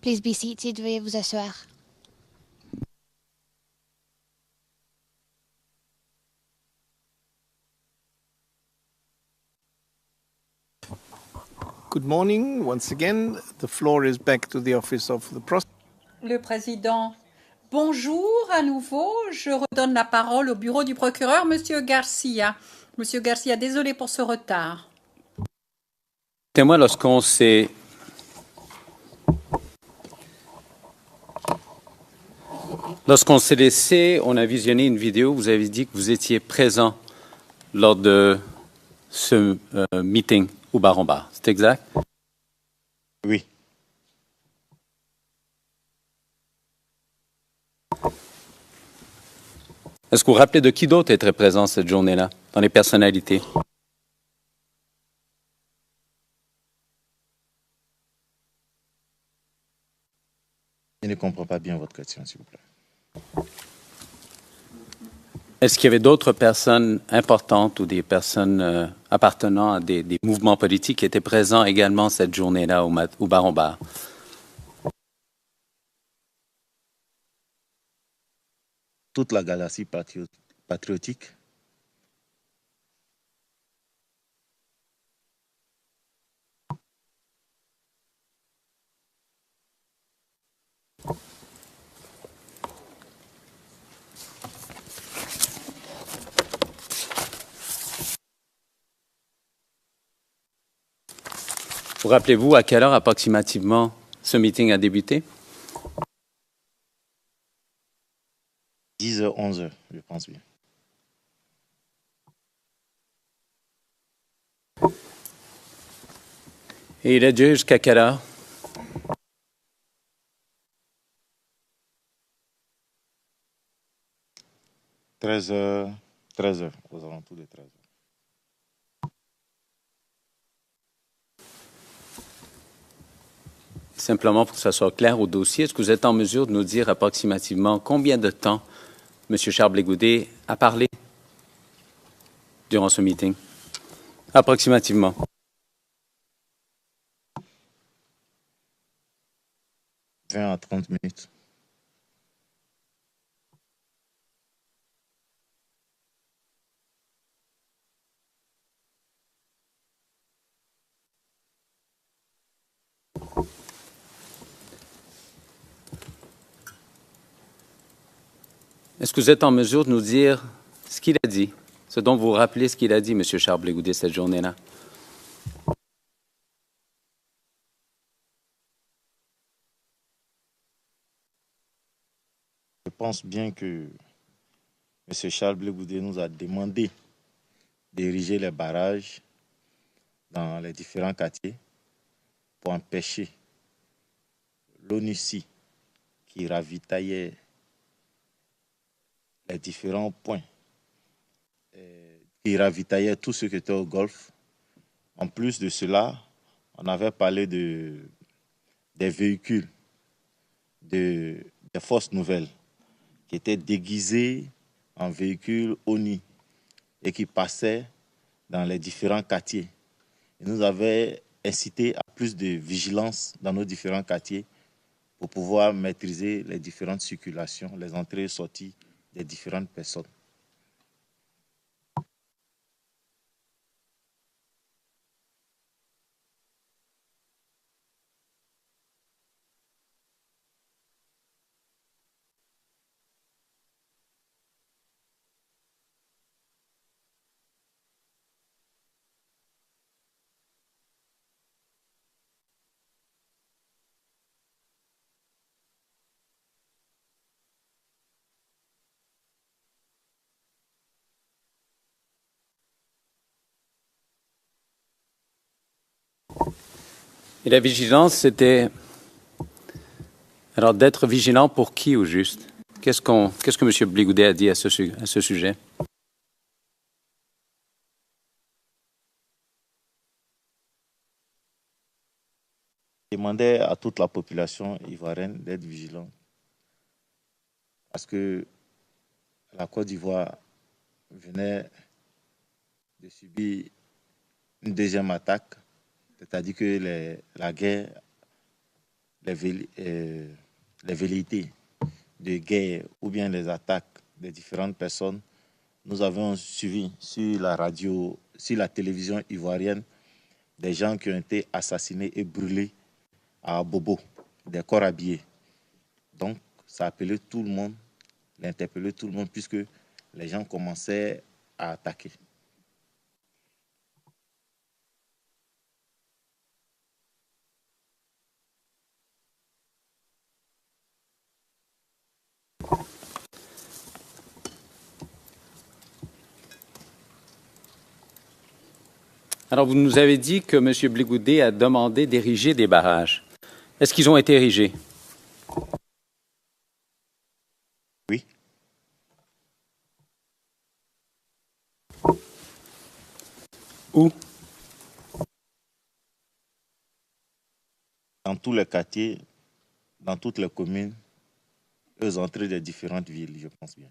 Please be seated. Veuillez vous asseoir. Good morning. Once again, the floor is back to the office of the prosecutor. Le président, bonjour à nouveau. Je redonne la parole au bureau du procureur, Monsieur Garcia. Monsieur Garcia, désolé pour ce retard. Moi, lorsqu'on s'est laissé, on a visionné une vidéo, vous avez dit que vous étiez présent lors de ce meeting au Bar-en-Bar. C'est exact? Oui. Est-ce que vous vous rappelez de qui d'autre était présent cette journée-là, dans les personnalités? Je ne comprends pas bien votre question, s'il vous plaît. Est-ce qu'il y avait d'autres personnes importantes ou des personnes appartenant à des mouvements politiques qui étaient présents également cette journée-là au Bar-en-Bar? Toute la galaxie patriotique. Vous rappelez-vous à quelle heure approximativement ce meeting a débuté? 10h, 11h, je pense bien. Et il a duré jusqu'à quelle heure? 13h, aux alentours de 13h. Simplement pour que ça soit clair au dossier, est-ce que vous êtes en mesure de nous dire approximativement combien de temps M. Charles Blais Goudet a parlé durant ce meeting? Approximativement. « 20 à 30 minutes. Est-ce que vous êtes en mesure de nous dire ce qu'il a dit, ce dont vous vous rappelez ce qu'il a dit, M. Charles Blais Goudet, cette journée-là? Je pense bien que M. Charles Blais Goudet nous a demandé d'ériger les barrages dans les différents quartiers pour empêcher l'ONUCI qui ravitaillait les différents points, qui ravitaillait tout ce qui était au Golfe. En plus de cela, on avait parlé des véhicules des forces nouvelles qui étaient déguisés en véhicules ONU et qui passaient dans les différents quartiers. Il nous avait incité à plus de vigilance dans nos différents quartiers pour pouvoir maîtriser les différentes circulations, les entrées et sorties des différentes personnes. Et la vigilance, c'était... Alors, d'être vigilant pour qui, au juste? Qu'est-ce que M. Blais Goudet a dit à ce sujet? Il demandait à toute la population ivoirienne d'être vigilante parce que la Côte d'Ivoire venait de subir une deuxième attaque, c'est-à-dire que la guerre les velléités de guerre ou bien les attaques de différentes personnes, nous avons suivi sur la radio, sur la télévision ivoirienne, des gens qui ont été assassinés et brûlés à Bobo, des corps habillés. Donc, ça a appelé tout le monde, l'interpellé tout le monde, puisque les gens commençaient à attaquer. Alors, vous nous avez dit que M. Blé-Goudet a demandé d'ériger des barrages. Est-ce qu'ils ont été érigés? Oui. Où? Dans tous les quartiers, dans toutes les communes, aux entrées des différentes villes, je pense bien.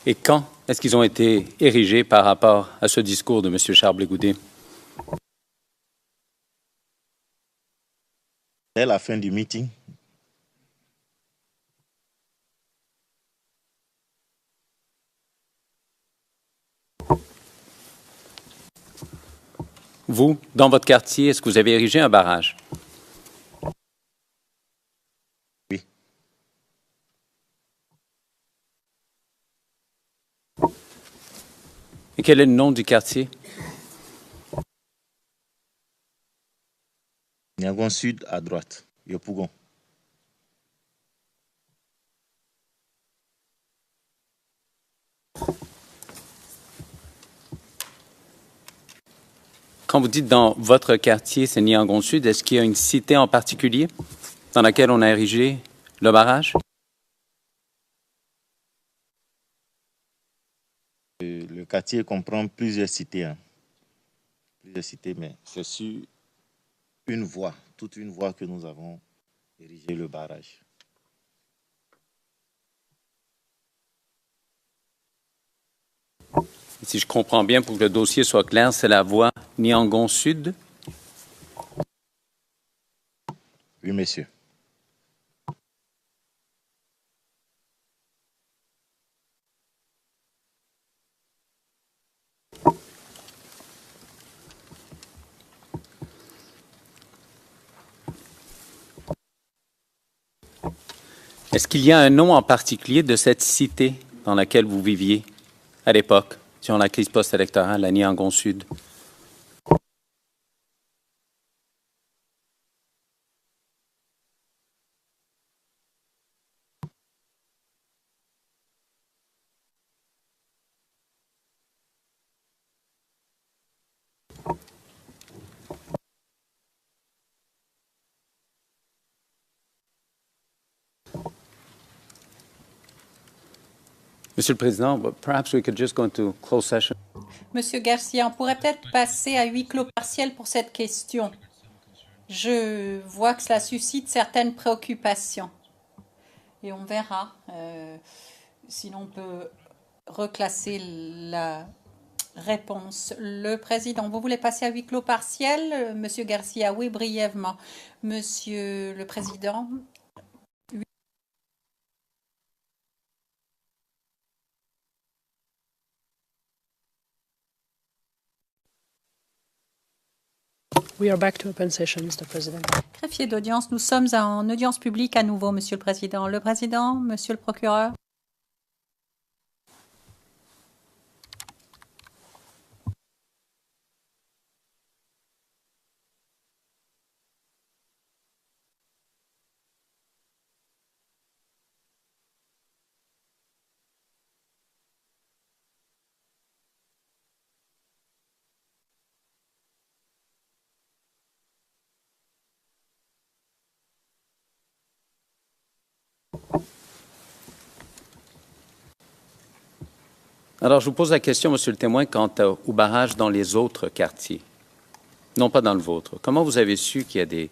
Et quand est-ce qu'ils ont été érigés par rapport à ce discours de M. Charles Blé-Goudet? Dès la fin du meeting, Vous, dans votre quartier, est-ce que vous avez érigé un barrage? oui. Et quel est le nom du quartier? Niagon Sud à droite, Yopougon. Quand vous dites dans votre quartier, c'est Niangon Sud, est-ce qu'il y a une cité en particulier dans laquelle on a érigé le barrage? Le quartier comprend plusieurs cités. Plusieurs cités, mais c'est sur une voie, toute une voie que nous avons érigé le barrage. Si je comprends bien, pour que le dossier soit clair, c'est la voie Niangon Sud? Oui, monsieur. Est-ce qu'il y a un nom en particulier de cette cité dans laquelle vous viviez à l'époque, durant la crise post-électorale à Niangon Sud? Monsieur le Président, perhaps we could just go into closed session. Monsieur Garcia, on pourrait peut-être passer à huis clos partiel pour cette question. Je vois que cela suscite certaines préoccupations. Et on verra. Sinon, on peut reclasser la réponse. Le Président, vous voulez passer à huis clos partiel? Monsieur Garcia, oui, brièvement. Monsieur le Président. We are back to open session, Mr. President. Greffier d'audience, nous sommes en audience publique à nouveau, Monsieur le Président. Le Président, Monsieur le Procureur. Alors, je vous pose la question, Monsieur le témoin, quant au barrage dans les autres quartiers, non pas dans le vôtre. Comment vous avez su qu'il y a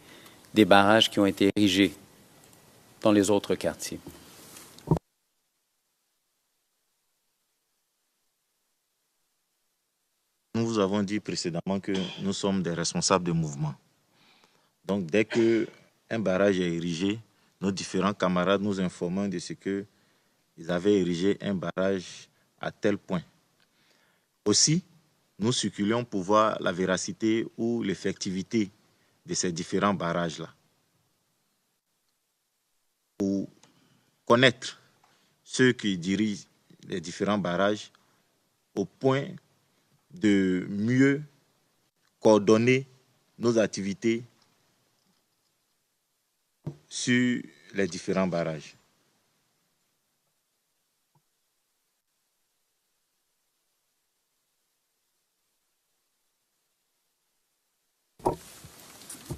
des barrages qui ont été érigés dans les autres quartiers? nous vous avons dit précédemment que nous sommes des responsables de mouvement. Donc, dès qu'un barrage est érigé, nos différents camarades nous informent de ce qu'ils avaient érigé un barrage à tel point. Aussi, nous circulions pour voir la véracité ou l'effectivité de ces différents barrages-là. Pour connaître ceux qui dirigent les différents barrages au point de mieux coordonner nos activités sur les différents barrages.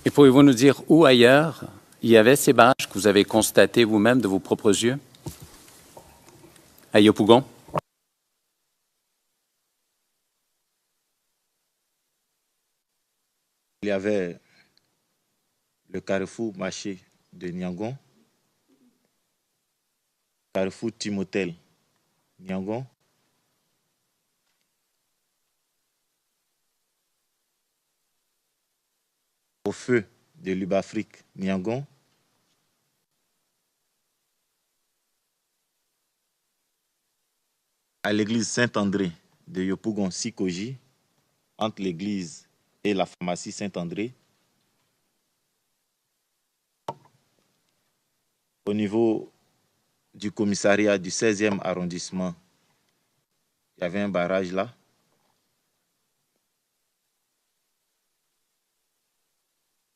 Et pouvez-vous nous dire où ailleurs il y avait ces barrages que vous avez constatés vous-même de vos propres yeux? À Yopougon? Il y avait le carrefour marché de Niangon, carrefour Timotel Niangon, au feu de l'Ubafrique Niangon, à l'église Saint-André de Yopougon Sikoji, entre l'église et la pharmacie Saint-André. Au niveau du commissariat du 16e arrondissement, il y avait un barrage là.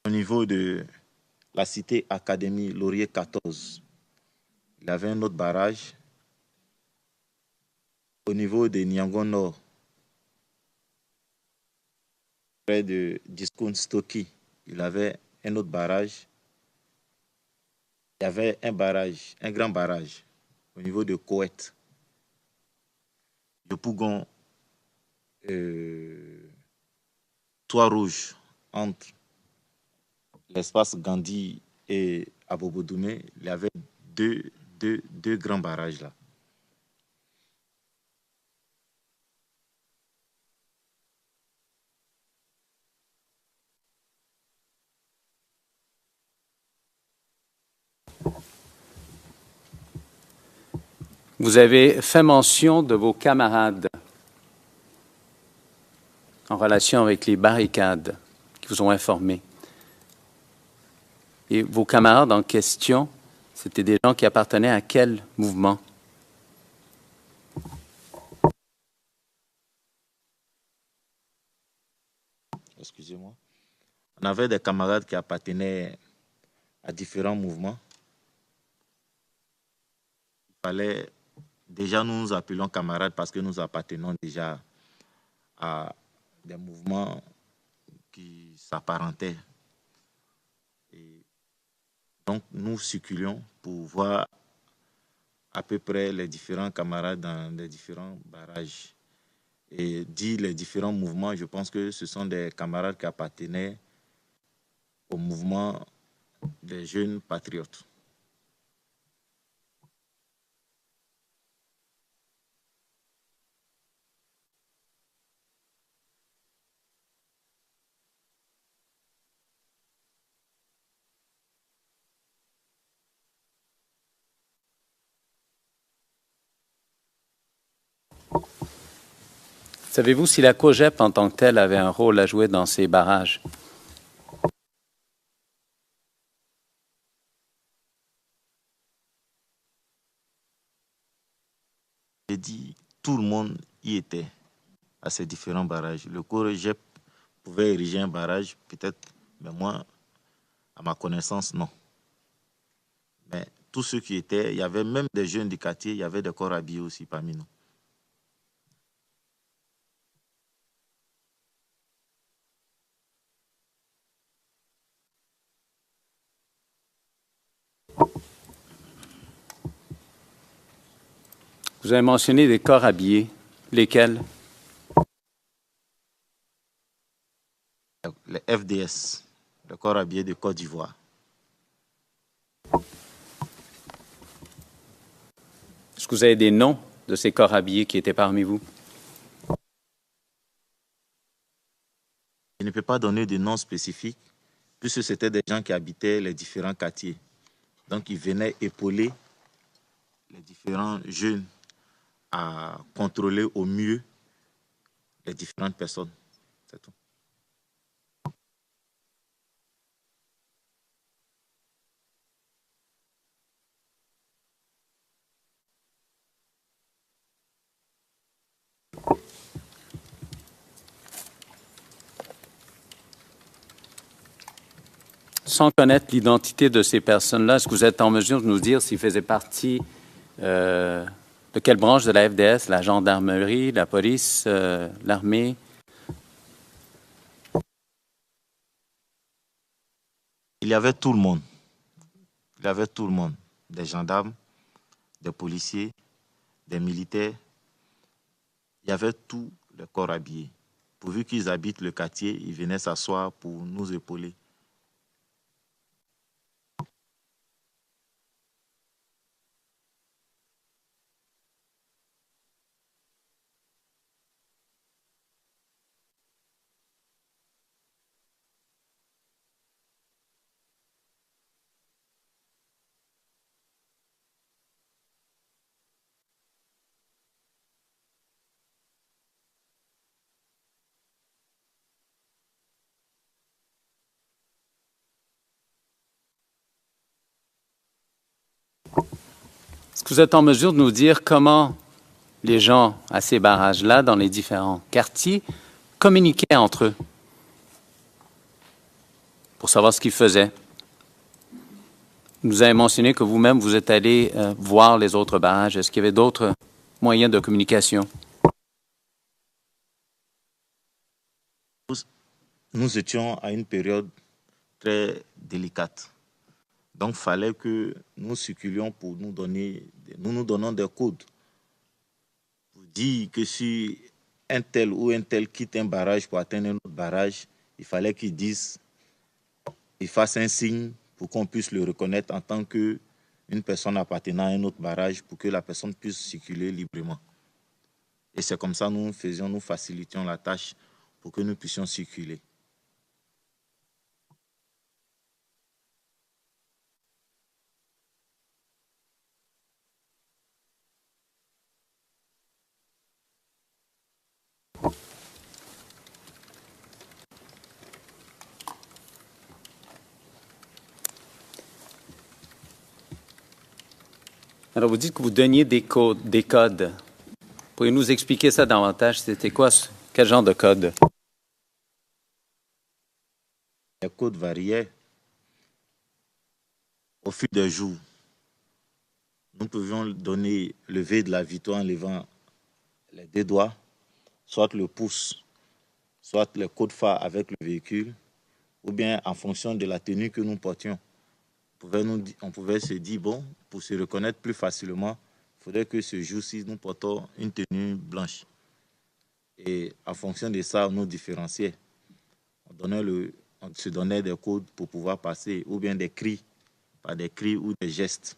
Au niveau de la cité Académie Laurier 14, il y avait un autre barrage. Au niveau de Niangon Nord, près de Discount Stocky, il y avait un autre barrage. Il y avait un barrage, un grand barrage, au niveau de Koweït. Yopougon, Toit Rouge, entre l'espace Gandhi et Abobodoumé, il y avait deux grands barrages là. Vous avez fait mention de vos camarades en relation avec les barricades qui vous ont informé. Et vos camarades en question, c'était des gens qui appartenaient à quel mouvement? Excusez-moi. On avait des camarades qui appartenaient à différents mouvements. Il fallait déjà, nous nous appelons camarades parce que nous appartenons déjà à des mouvements qui s'apparentaient. Et donc, nous circulions pour voir à peu près les différents camarades dans les différents barrages. Et dit les différents mouvements, je pense que ce sont des camarades qui appartenaient au mouvement des jeunes patriotes. Savez-vous si la COGEP en tant que telle avait un rôle à jouer dans ces barrages? J'ai dit, tout le monde y était à ces différents barrages. Le COGEP pouvait ériger un barrage, peut-être, mais moi, à ma connaissance, non. Mais tous ceux qui étaient, il y avait même des jeunes du quartier, il y avait des corps habillés aussi parmi nous. Vous avez mentionné des corps habillés. Lesquels? Les FDS, le corps habillé de Côte d'Ivoire. Est-ce que vous avez des noms de ces corps habillés qui étaient parmi vous? Je ne peux pas donner de nom spécifique, puisque c'était des gens qui habitaient les différents quartiers. Donc, ils venaient épauler les différents jeunes à contrôler au mieux les différentes personnes. C'est tout. Sans connaître l'identité de ces personnes-là, est-ce que vous êtes en mesure de nous dire s'ils faisaient partie de quelle branche de la FDS, la gendarmerie, la police, l'armée? Il y avait tout le monde. Il y avait tout le monde. Des gendarmes, des policiers, des militaires. Il y avait tous les corps habillés. Pourvu qu'ils habitent le quartier, ils venaient s'asseoir pour nous épauler. Est-ce que vous êtes en mesure de nous dire comment les gens à ces barrages-là, dans les différents quartiers, communiquaient entre eux pour savoir ce qu'ils faisaient? Vous avez mentionné que vous-même, vous êtes allé voir les autres barrages. Est-ce qu'il y avait d'autres moyens de communication? Nous étions à une période très délicate. Donc, il fallait que nous circulions pour nous donner, nous donnons des codes. Pour dire que si un tel ou un tel quitte un barrage pour atteindre un autre barrage, il fallait qu'il dise, il fasse un signe pour qu'on puisse le reconnaître en tant qu'une personne appartenant à un autre barrage pour que la personne puisse circuler librement. Et c'est comme ça que nous facilitions la tâche pour que nous puissions circuler. Alors, vous dites que vous donniez des codes. Pourriez-vous nous expliquer ça davantage? C'était quoi? Quel genre de code? Les codes variaient au fil des jours. Nous pouvions donner le V de la victoire en levant les deux doigts, soit le pouce, soit le code phare avec le véhicule, ou bien en fonction de la tenue que nous portions. On pouvait se dire, bon, pour se reconnaître plus facilement, il faudrait que ce jour-ci, nous portons une tenue blanche. Et en fonction de ça, on nous différenciait. On se donnait des codes pour pouvoir passer, ou bien des cris, par des cris ou des gestes.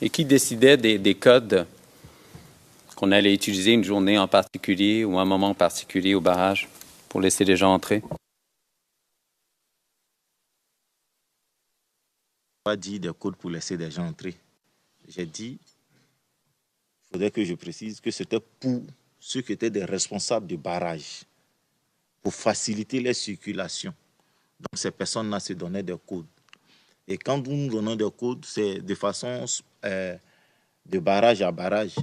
Et qui décidait des codes qu'on allait utiliser une journée en particulier ou un moment particulier au barrage pour laisser les gens entrer? Pas dit des codes pour laisser des gens entrer. J'ai dit, il faudrait que je précise que c'était pour ceux qui étaient des responsables du barrage, pour faciliter les circulations. Donc ces personnes-là se donnaient des codes. Et quand nous nous donnons des codes, c'est de façon de barrage à barrage.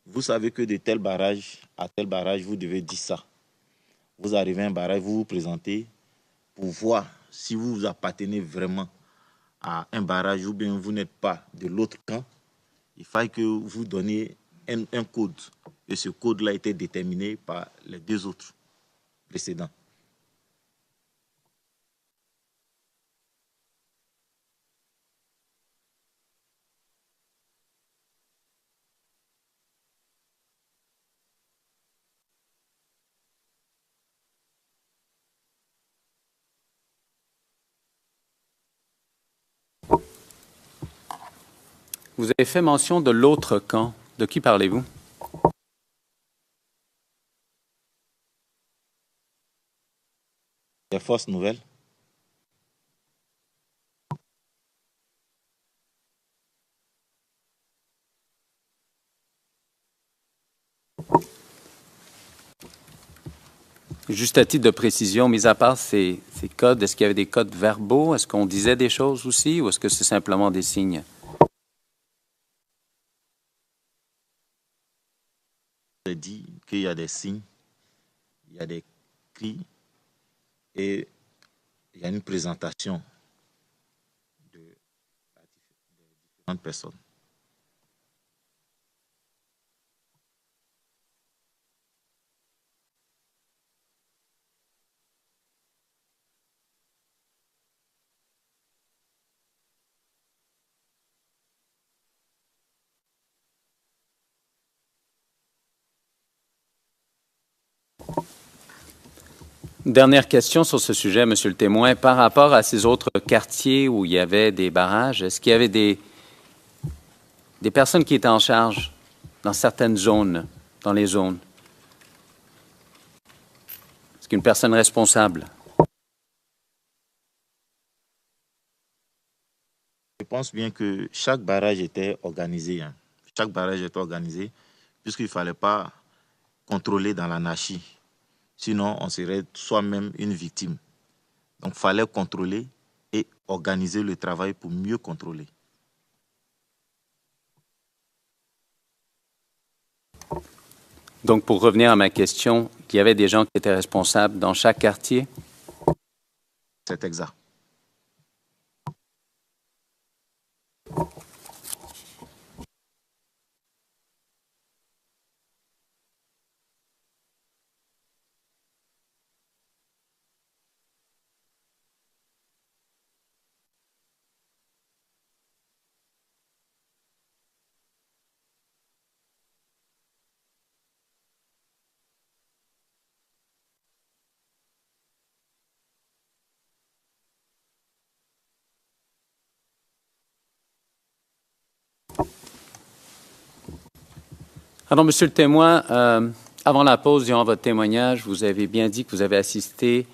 Vous savez que de tel barrage à tel barrage, vous devez dire ça. Vous arrivez à un barrage, vous vous présentez pour voir si vous appartenez vraiment à un barrage ou bien vous n'êtes pas de l'autre camp. Il faut que vous donniez un code. Et ce code-là a été déterminé par les deux autres précédents. Vous avez fait mention de l'autre camp. De qui parlez-vous? forces nouvelles. Juste à titre de précision, mis à part ces codes, est-ce qu'il y avait des codes verbaux? Est-ce qu'on disait des choses aussi ou est-ce que c'est simplement des signes? J'ai dit qu'il y a des signes, il y a des cris et il y a une présentation de différentes personnes. Dernière question sur ce sujet, Monsieur le témoin. Par rapport à ces autres quartiers où il y avait des barrages, est-ce qu'il y avait des personnes qui étaient en charge dans certaines zones, dans les zones? Est-ce qu'une personne responsable? Je pense bien que chaque barrage était organisé. Chaque barrage était organisé puisqu'il ne fallait pas contrôler dans l'anarchie. Sinon, on serait soi-même une victime. Donc, il fallait contrôler et organiser le travail pour mieux contrôler. Donc, pour revenir à ma question, il y avait des gens qui étaient responsables dans chaque quartier? C'est exact. Alors, Monsieur le témoin, avant la pause, durant votre témoignage, vous avez bien dit que vous avez assisté,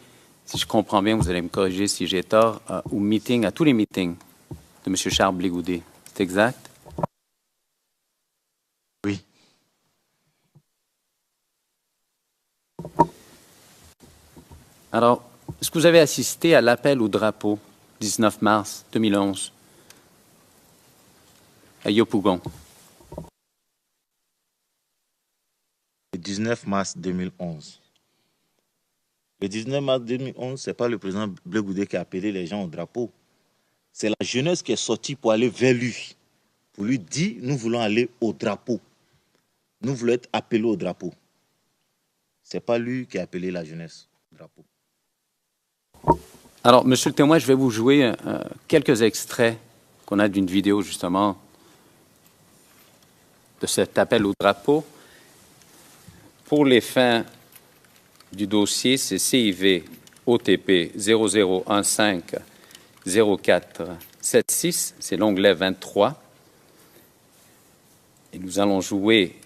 si je comprends bien, vous allez me corriger si j'ai tort, au meeting, à tous les meetings de M. Charles Blégoudet. C'est exact? Oui. Alors, est-ce que vous avez assisté à l'appel au drapeau 19 mars 2011 à Yopougon? Le 19 mars 2011. Le 19 mars 2011, ce n'est pas le président Blégoudet qui a appelé les gens au drapeau. C'est la jeunesse qui est sortie pour aller vers lui, pour lui dire, nous voulons aller au drapeau. Nous voulons être appelés au drapeau. Ce n'est pas lui qui a appelé la jeunesse au drapeau. Alors, Monsieur le témoin, je vais vous jouer quelques extraits qu'on a d'une vidéo, justement, de cet appel au drapeau. Pour les fins du dossier, c'est CIV OTP 00150476, c'est l'onglet 23. Et nous allons jouer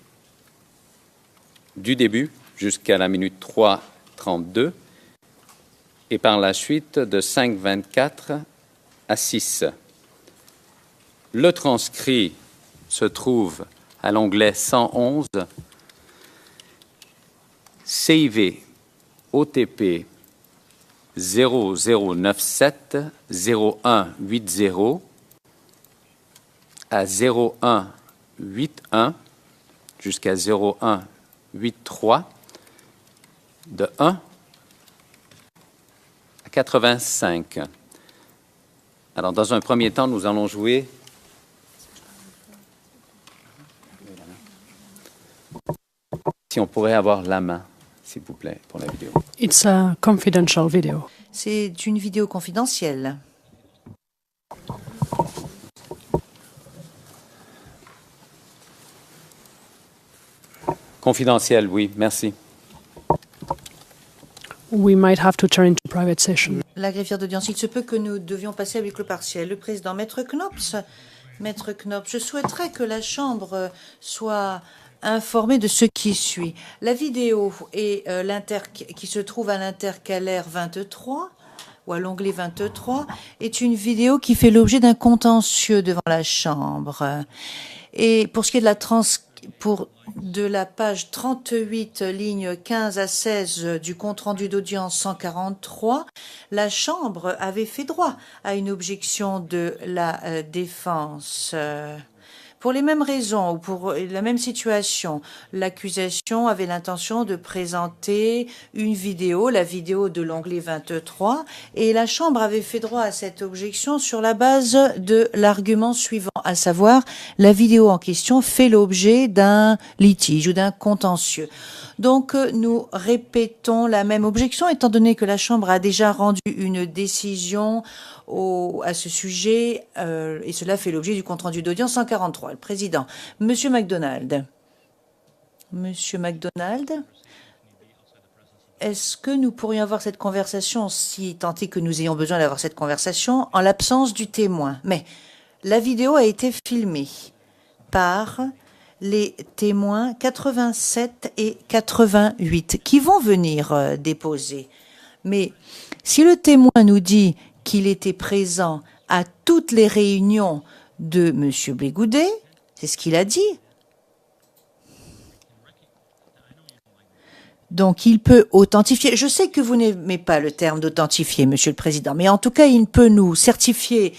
du début jusqu'à la minute 3:32 et par la suite de 5:24 à 6. Le transcrit se trouve à l'onglet 111. CIV OTP 0097 0180 à 0181 jusqu'à 0183 de 1 à 85. Alors, dans un premier temps, nous allons jouer si on pourrait avoir la main, s'il vous plaît, pour la vidéo. It's a confidential video. C'est une vidéo confidentielle. Confidentiel, oui, merci. We might have to turn into private session. La greffière d'audience, il se peut que nous devions passer à huis clos partiel. Le président, Maître Knops, je souhaiterais que la Chambre soit informer de ce qui suit. La vidéo et qui se trouve à l'intercalaire 23 ou à l'onglet 23 est une vidéo qui fait l'objet d'un contentieux devant la Chambre. Et pour ce qui est de la page 38, ligne 15 à 16 du compte-rendu d'audience 143, la Chambre avait fait droit à une objection de la défense. Pour les mêmes raisons ou pour la même situation, l'accusation avait l'intention de présenter une vidéo, la vidéo de l'onglet 23, et la Chambre avait fait droit à cette objection sur la base de l'argument suivant, à savoir la vidéo en question fait l'objet d'un litige ou d'un contentieux. Donc, nous répétons la même objection, étant donné que la Chambre a déjà rendu une décision à ce sujet, et cela fait l'objet du compte-rendu d'audience 143. Le président, Monsieur MacDonald. Monsieur MacDonald, est-ce que nous pourrions avoir cette conversation, si tant est que nous ayons besoin d'avoir cette conversation, en l'absence du témoin? Mais la vidéo a été filmée par les témoins 87 et 88 qui vont venir déposer. Mais si le témoin nous dit qu'il était présent à toutes les réunions de M. Blégoudet, c'est ce qu'il a dit. Donc, il peut authentifier. Je sais que vous n'aimez pas le terme d'authentifier, Monsieur le Président, mais en tout cas, il peut nous certifier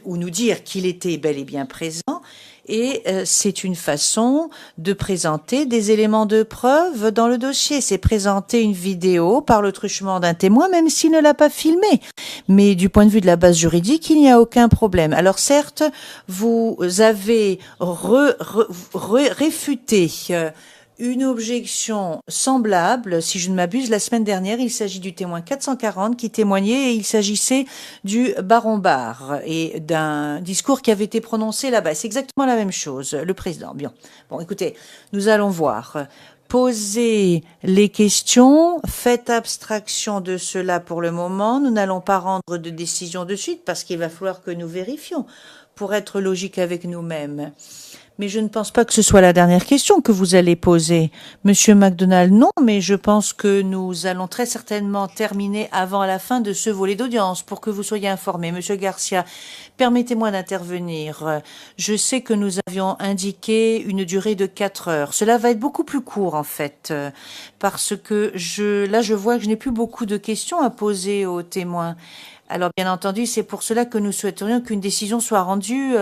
ou nous dire qu'il était bel et bien présent. Et c'est une façon de présenter des éléments de preuve dans le dossier. C'est présenter une vidéo par le truchement d'un témoin, même s'il ne l'a pas filmée. Mais du point de vue de la base juridique, il n'y a aucun problème. Alors certes, vous avez réfuté une objection semblable, si je ne m'abuse, la semaine dernière. Il s'agit du témoin 440 qui témoignait, et il s'agissait du baron Barre et d'un discours qui avait été prononcé là-bas. C'est exactement la même chose, le président. Bien. Bon, écoutez, nous allons voir. Posez les questions, faites abstraction de cela pour le moment. Nous n'allons pas rendre de décision de suite parce qu'il va falloir que nous vérifions pour être logique avec nous-mêmes. Mais je ne pense pas que ce soit la dernière question que vous allez poser. Monsieur MacDonald, non, mais je pense que nous allons très certainement terminer avant la fin de ce volet d'audience pour que vous soyez informés. Monsieur Garcia, permettez-moi d'intervenir. Je sais que nous avions indiqué une durée de 4 heures. Cela va être beaucoup plus court, en fait, parce que je vois que je n'ai plus beaucoup de questions à poser aux témoins. Alors, bien entendu, c'est pour cela que nous souhaiterions qu'une décision soit rendue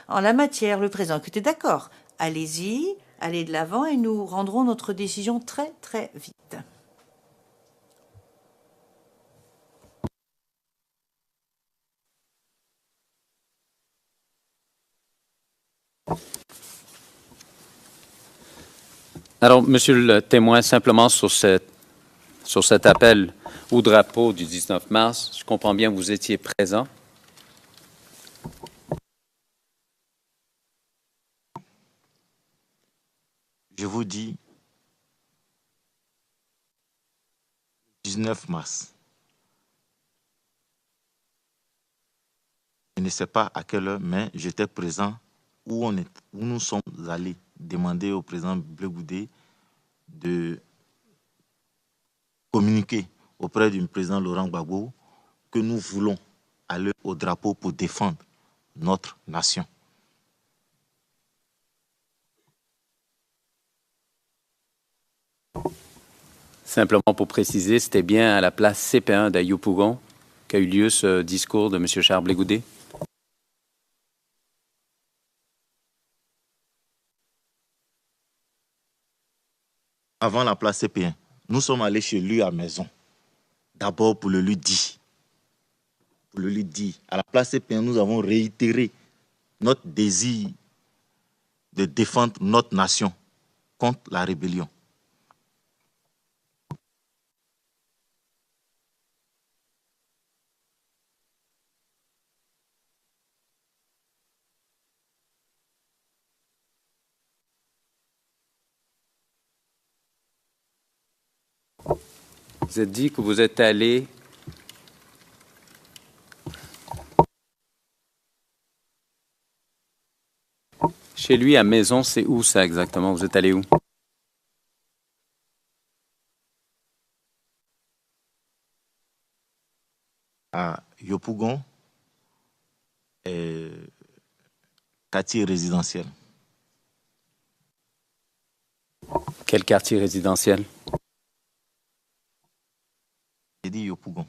en la matière. Le président, écoutez, d'accord, allez-y, allez de l'avant et nous rendrons notre décision très, très vite. Alors, monsieur le témoin, simplement sur cet appel au drapeau du 19 mars, je comprends bien que vous étiez présent. Je vous dis, 19 mars. Je ne sais pas à quelle heure, mais j'étais présent où nous sommes allés demander au président Blégoudet de communiquer auprès du président Laurent Gbagbo que nous voulons aller au drapeau pour défendre notre nation. Simplement pour préciser, c'était bien à la place CP1 d'Ayopougon qu'a eu lieu ce discours de M. Charles Blégoudet? Avant la place CP1, nous sommes allés chez lui à la maison. D'abord pour le lui dire. Pour le lui dire. À la place CP1, nous avons réitéré notre désir de défendre notre nation contre la rébellion. Vous avez dit que vous êtes allé chez chez lui à Maison, c'est où ça exactement? Vous êtes allé où? À Yopougon, quartier résidentiel. Quel quartier résidentiel? J'ai dit Yopougon.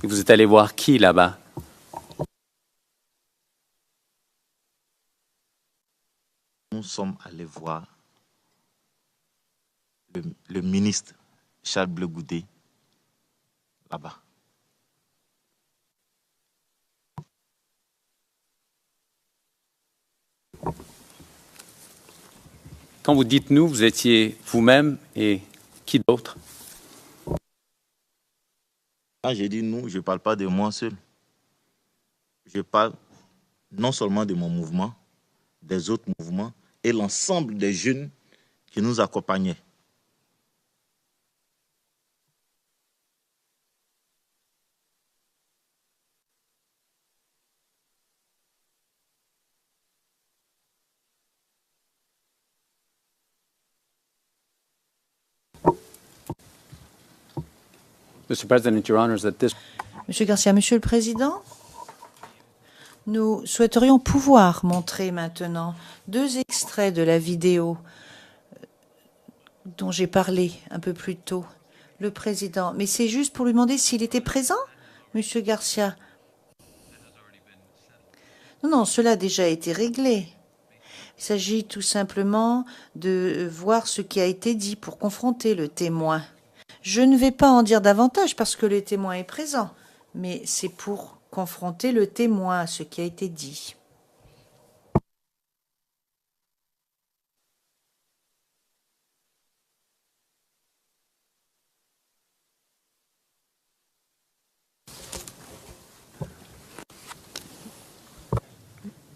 Et vous êtes allé voir qui là-bas? Nous sommes allés voir le ministre Charles Blé Goudé là-bas. Quand vous dites nous, vous étiez vous-même et qui d'autre? Quand j'ai dit nous, je ne parle pas de moi seul. Je parle non seulement de mon mouvement, des autres mouvements et l'ensemble des jeunes qui nous accompagnaient. Mr. President, Your Honors, at this... Monsieur Garcia, Monsieur le Président, nous souhaiterions pouvoir montrer maintenant 2 extraits de la vidéo dont j'ai parlé un peu plus tôt. Le Président, mais c'est juste pour lui demander s'il était présent, Monsieur Garcia. Non, cela a déjà été réglé. Il s'agit tout simplement de voir ce qui a été dit pour confronter le témoin. Je ne vais pas en dire davantage parce que le témoin est présent, mais c'est pour confronter le témoin à ce qui a été dit.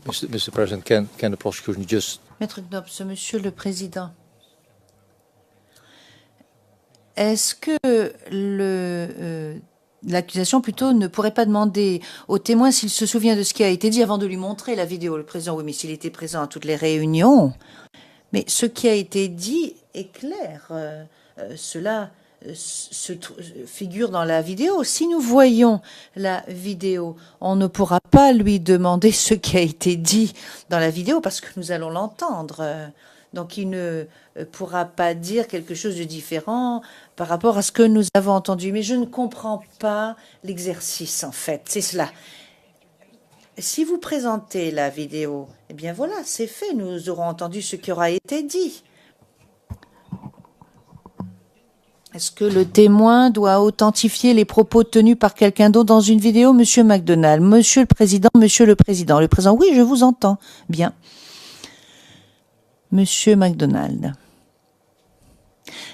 Mr. President, can the prosecution just... Maître Knops, Monsieur le Président, est-ce que l'accusation plutôt ne pourrait pas demander au témoin s'il se souvient de ce qui a été dit avant de lui montrer la vidéo? Le Président, oui, mais s'il était présent à toutes les réunions. Mais ce qui a été dit est clair. Cela figure dans la vidéo. Si nous voyons la vidéo, on ne pourra pas lui demander ce qui a été dit dans la vidéo parce que nous allons l'entendre. Donc il ne pourra pas dire quelque chose de différent par rapport à ce que nous avons entendu. Mais je ne comprends pas l'exercice, en fait. C'est cela. Si vous présentez la vidéo, eh bien voilà, c'est fait. Nous aurons entendu ce qui aura été dit. Est-ce que le témoin doit authentifier les propos tenus par quelqu'un d'autre dans une vidéo? Monsieur McDonald, Monsieur le Président, Monsieur le Président. Le Président, oui, je vous entends. Bien. Monsieur McDonald.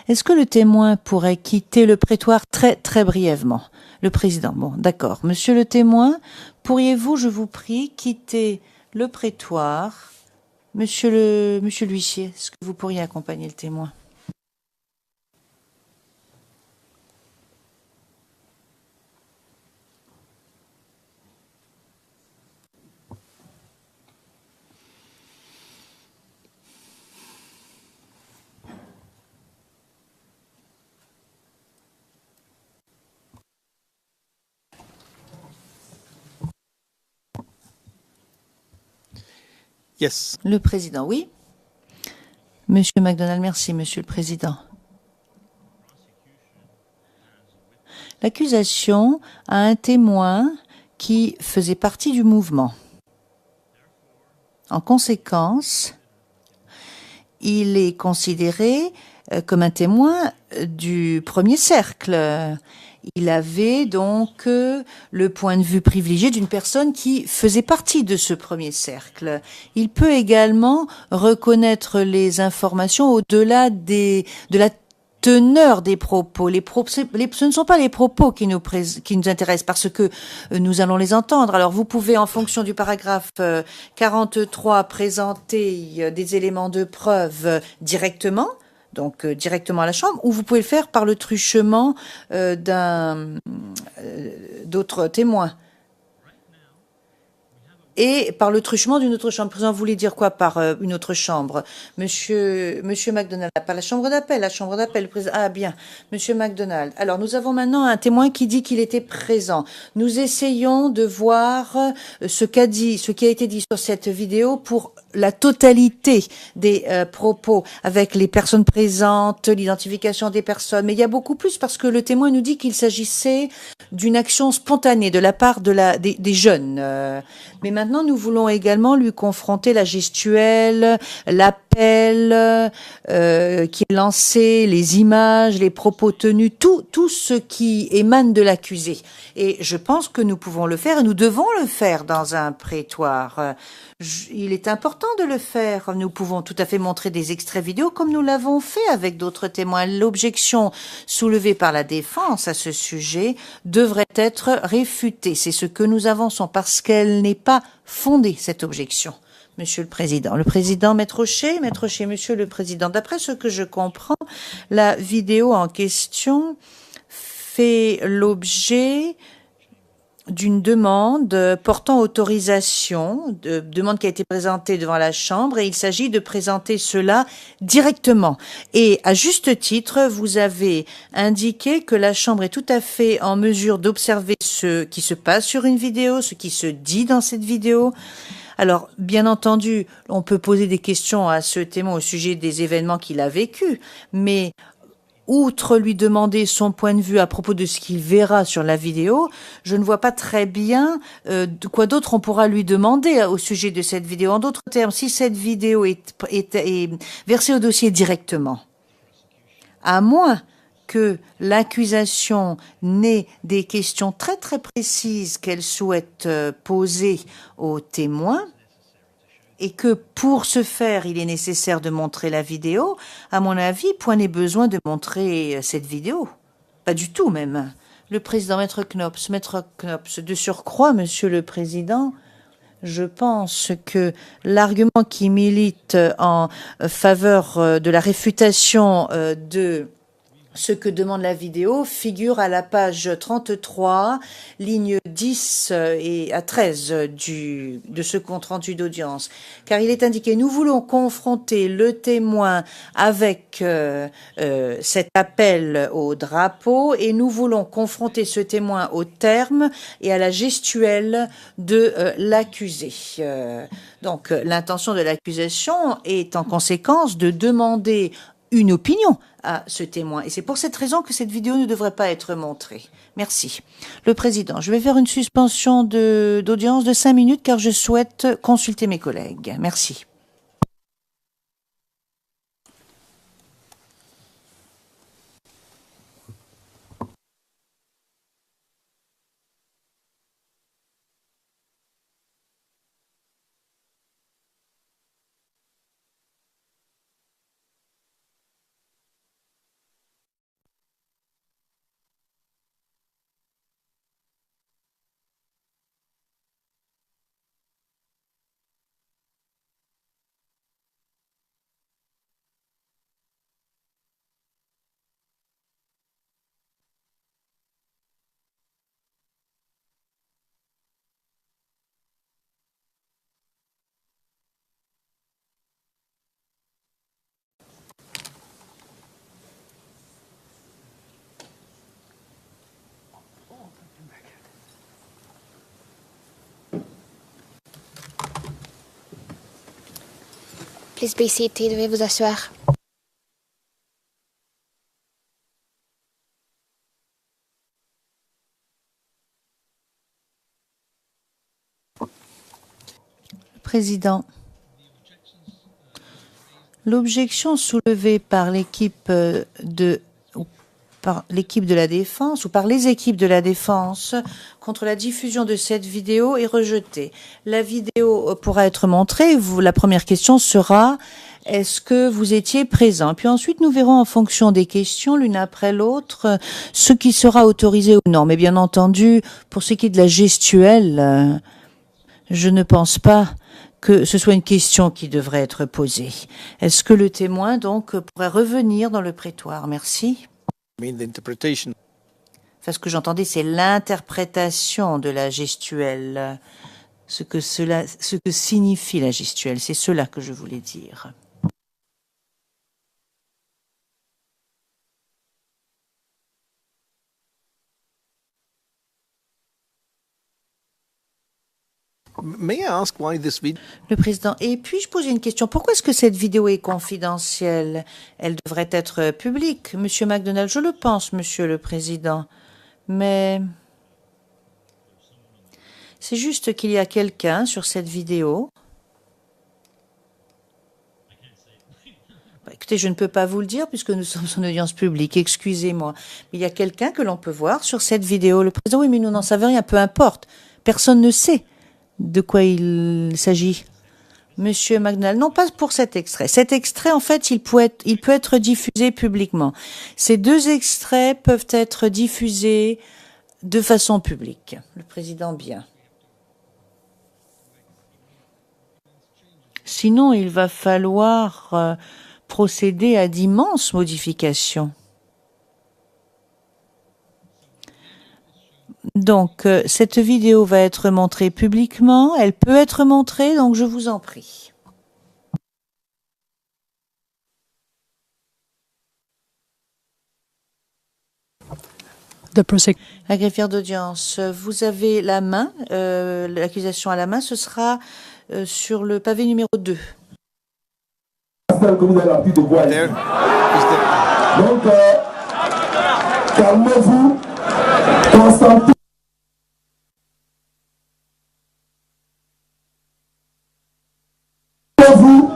Est-ce que le témoin pourrait quitter le prétoire très, très brièvement? Le Président, bon, d'accord. Monsieur le témoin, pourriez-vous, je vous prie, quitter le prétoire? Monsieur l'huissier, est-ce que vous pourriez accompagner le témoin? Yes. Le Président, oui. Monsieur McDonald, merci, Monsieur le Président. L'accusation a un témoin qui faisait partie du mouvement. En conséquence, il est considéré comme un témoin du premier cercle. Il avait donc le point de vue privilégié d'une personne qui faisait partie de ce premier cercle. Il peut également reconnaître les informations au-delà de la teneur des propos. Ce ne sont pas les propos qui nous intéressent parce que nous allons les entendre. Alors vous pouvez, en fonction du paragraphe 43, présenter des éléments de preuve directement donc directement à la Chambre, ou vous pouvez le faire par le truchement d'autres témoins. Et par le truchement d'une autre chambre. Le président voulait dire quoi par une autre chambre? Monsieur MacDonald, pas la chambre d'appel, le président. Ah bien, Monsieur MacDonald. Alors nous avons maintenant un témoin qui dit qu'il était présent. Nous essayons de voir ce qui a été dit sur cette vidéo pour la totalité des propos, avec les personnes présentes, l'identification des personnes. Mais il y a beaucoup plus parce que le témoin nous dit qu'il s'agissait d'une action spontanée de la part des jeunes. Mais maintenant, nous voulons également lui confronter la gestuelle, l'appel qui est lancé, les images, les propos tenus, tout ce qui émane de l'accusé. Et je pense que nous pouvons le faire et nous devons le faire dans un prétoire. Il est important de le faire. Nous pouvons tout à fait montrer des extraits vidéo comme nous l'avons fait avec d'autres témoins. L'objection soulevée par la défense à ce sujet devrait être réfutée. C'est ce que nous avançons parce qu'elle n'est pas fondée, cette objection. Monsieur le Président. Le Président, Maître Rocher, Monsieur le Président. D'après ce que je comprends, la vidéo en question fait l'objet d'une demande portant autorisation, demande qui a été présentée devant la Chambre, et il s'agit de présenter cela directement. Et à juste titre, vous avez indiqué que la Chambre est tout à fait en mesure d'observer ce qui se passe sur une vidéo, ce qui se dit dans cette vidéo. Alors, bien entendu, on peut poser des questions à ce témoin au sujet des événements qu'il a vécus, mais outre lui demander son point de vue à propos de ce qu'il verra sur la vidéo, je ne vois pas très bien de quoi d'autre on pourra lui demander au sujet de cette vidéo. En d'autres termes, si cette vidéo est versée au dossier directement, à moins que l'accusation n'ait des questions très très précises qu'elle souhaite poser aux témoins, et que pour ce faire, il est nécessaire de montrer la vidéo, à mon avis, point n'est besoin de montrer cette vidéo. Pas du tout même. Le président, Maître Knops, de surcroît, Monsieur le Président, je pense que l'argument qui milite en faveur de la réfutation de ce que demande la vidéo figure à la page 33, ligne 10 et à 13 de ce compte-rendu d'audience. Car il est indiqué, nous voulons confronter le témoin avec cet appel au drapeau et nous voulons confronter ce témoin au terme et à la gestuelle de l'accusé. Donc l'intention de l'accusation est en conséquence de demander une opinion à ce témoin. Et c'est pour cette raison que cette vidéo ne devrait pas être montrée. Merci. Le Président, je vais faire une suspension d'audience de 5 minutes car je souhaite consulter mes collègues. Merci. Please be seated, veuillez vous asseoir. Président, l'objection soulevée par l'équipe de la défense ou par les équipes de la défense contre la diffusion de cette vidéo est rejetée. La vidéo pourra être montrée. La première question sera: est-ce que vous étiez présent? Puis ensuite, nous verrons en fonction des questions, l'une après l'autre, ce qui sera autorisé ou non. Mais bien entendu, pour ce qui est de la gestuelle, je ne pense pas que ce soit une question qui devrait être posée. Est-ce que le témoin, donc, pourrait revenir dans le prétoire? Merci. I mean, the interpretation. Enfin, ce que j'entendais, c'est l'interprétation de la gestuelle, ce que signifie la gestuelle. C'est cela que je voulais dire. May I ask why this video? Le président, et puis-je poser une question? Pourquoi est-ce que cette vidéo est confidentielle? Elle devrait être publique. Monsieur McDonald, je le pense, Monsieur le Président. Mais c'est juste qu'il y a quelqu'un sur cette vidéo. Écoutez, je ne peux pas vous le dire puisque nous sommes en audience publique, excusez-moi. Mais il y a quelqu'un que l'on peut voir sur cette vidéo. Le président, oui, mais nous n'en savons rien, peu importe. Personne ne sait de quoi il s'agit. Monsieur McDonald, non pas pour cet extrait. Cet extrait, en fait, il peut être diffusé publiquement. Ces deux extraits peuvent être diffusés de façon publique. Le président, bien. Sinon, il va falloir procéder à d'immenses modifications. Donc, cette vidéo va être montrée publiquement. Elle peut être montrée, donc je vous en prie. La greffière d'audience, vous avez la main, l'accusation à la main, ce sera sur le pavé numéro 2. Celle que vous avez l'habitude de voir ici. Donc, calmez-vous, concentrez. Vous,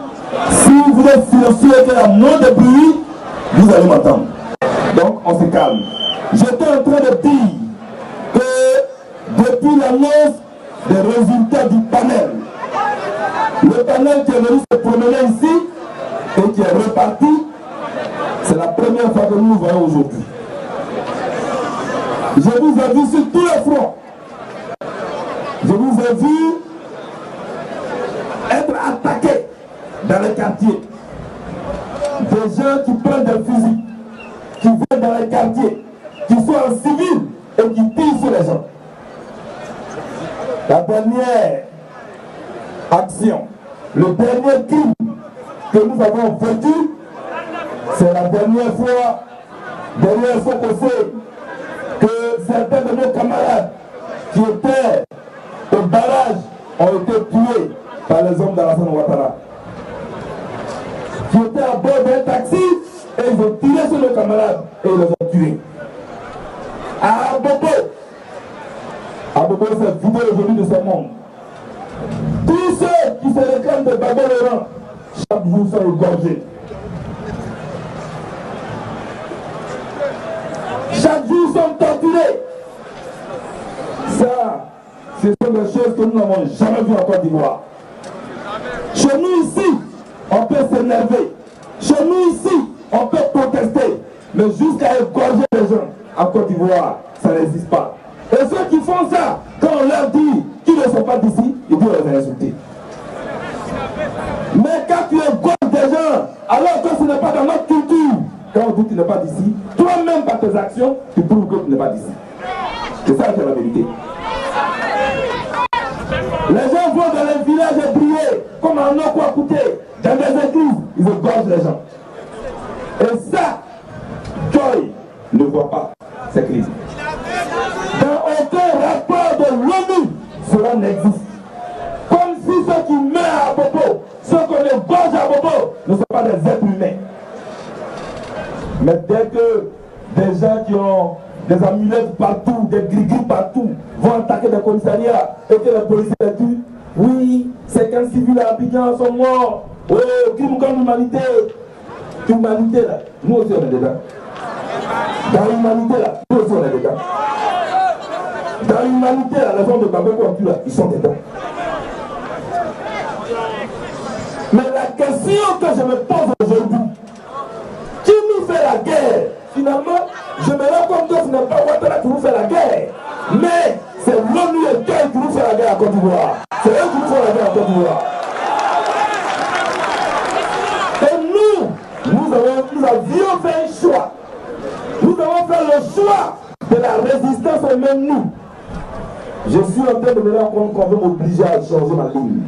si vous êtes silencieux et qu'il y a moins de bruit, vous allez m'entendre. Donc, on se calme. J'étais en train de dire que depuis l'annonce des résultats du panel, le panel qui est venu se promener ici et qui est reparti, c'est la première fois que nous nous voyons aujourd'hui. Je vous ai vu sur tous les fronts. Je vous ai vu être attaqués dans les quartiers. Des gens qui prennent des fusils, qui viennent dans les quartiers, qui sont en civil et qui tirent sur les gens. La dernière action, le dernier crime que nous avons vécu, c'est la dernière fois qu'on sait que certains de nos camarades qui étaient au barrage ont été tués par les hommes d'Alassane Ouattara. Qui étaient à bord d'un taxi et ils ont tiré sur nos camarades et ils les ont tués. À Abobo, c'est vidéo aujourd'hui de ce monde. Tous ceux qui se réclament de Babo Laurent, chaque jour sont égorgés. Chaque jour sont torturés. Ça, ce sont des choses que nous n'avons jamais vues en Côte d'Ivoire. Chez nous ici, on peut s'énerver. Chez nous ici, on peut protester. Mais jusqu'à égorger les gens en Côte d'Ivoire, ça n'existe pas. Et ceux qui font ça, quand on leur dit qu'ils ne sont pas d'ici, ils doivent les insulter. Mais quand tu égorges des gens, alors que ce n'est pas dans notre culture, quand on dit que tu n'es pas d'ici, toi-même par tes actions, tu prouves que tu n'es pas d'ici. C'est ça qui est la vérité. Les gens vont dans les villages et briller, comme en Okouakouté, dans des églises, ils égorgent les gens. Et ça, Joy ne voit pas ces crises. Dans aucun rapport de l'ONU, cela n'existe. Comme si ceux qui meurent à Bobo, ceux qu'on égorge à Bobo, ne sont pas des êtres humains. Mais dès que des gens qui ont des amulettes partout, des gris-gris partout, vont attaquer des commissariats et que les policiers les tuent, oui, ces 15 civils à Abidjan sont morts. Oui, crime contre l'humanité. L'humanité là, nous aussi on est dedans. Dans l'humanité là, nous aussi on est dedans. Dans l'humanité là, les gens de Babeko là, ils sont dedans. Mais la question que je me pose aujourd'hui, qui nous fait la guerre? Finalement, je me rends compte que ce n'est pas Ouattara qui nous fait la guerre, mais c'est l'ONU et qui nous fait la guerre à Côte d'Ivoire. C'est eux qui nous font la guerre à Côte d'Ivoire. d'Ivoire. Et nous avions fait un choix. Nous avons fait le choix de la résistance et même nous. Je suis en train de me rendre compte qu'on veut m'obliger à changer ma ligne.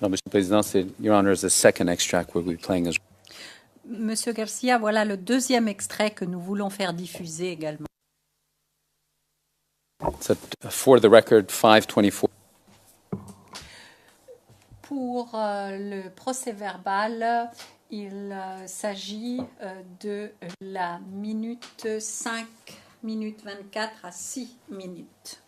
Alors, Monsieur le Président, Your Honor, is the second extract we'll be playing as Monsieur Garcia, voilà le deuxième extrait que nous voulons faire diffuser également. For the record, 524. Pour le procès-verbal, il s'agit de la minute 5 minutes 24 à 6 minutes.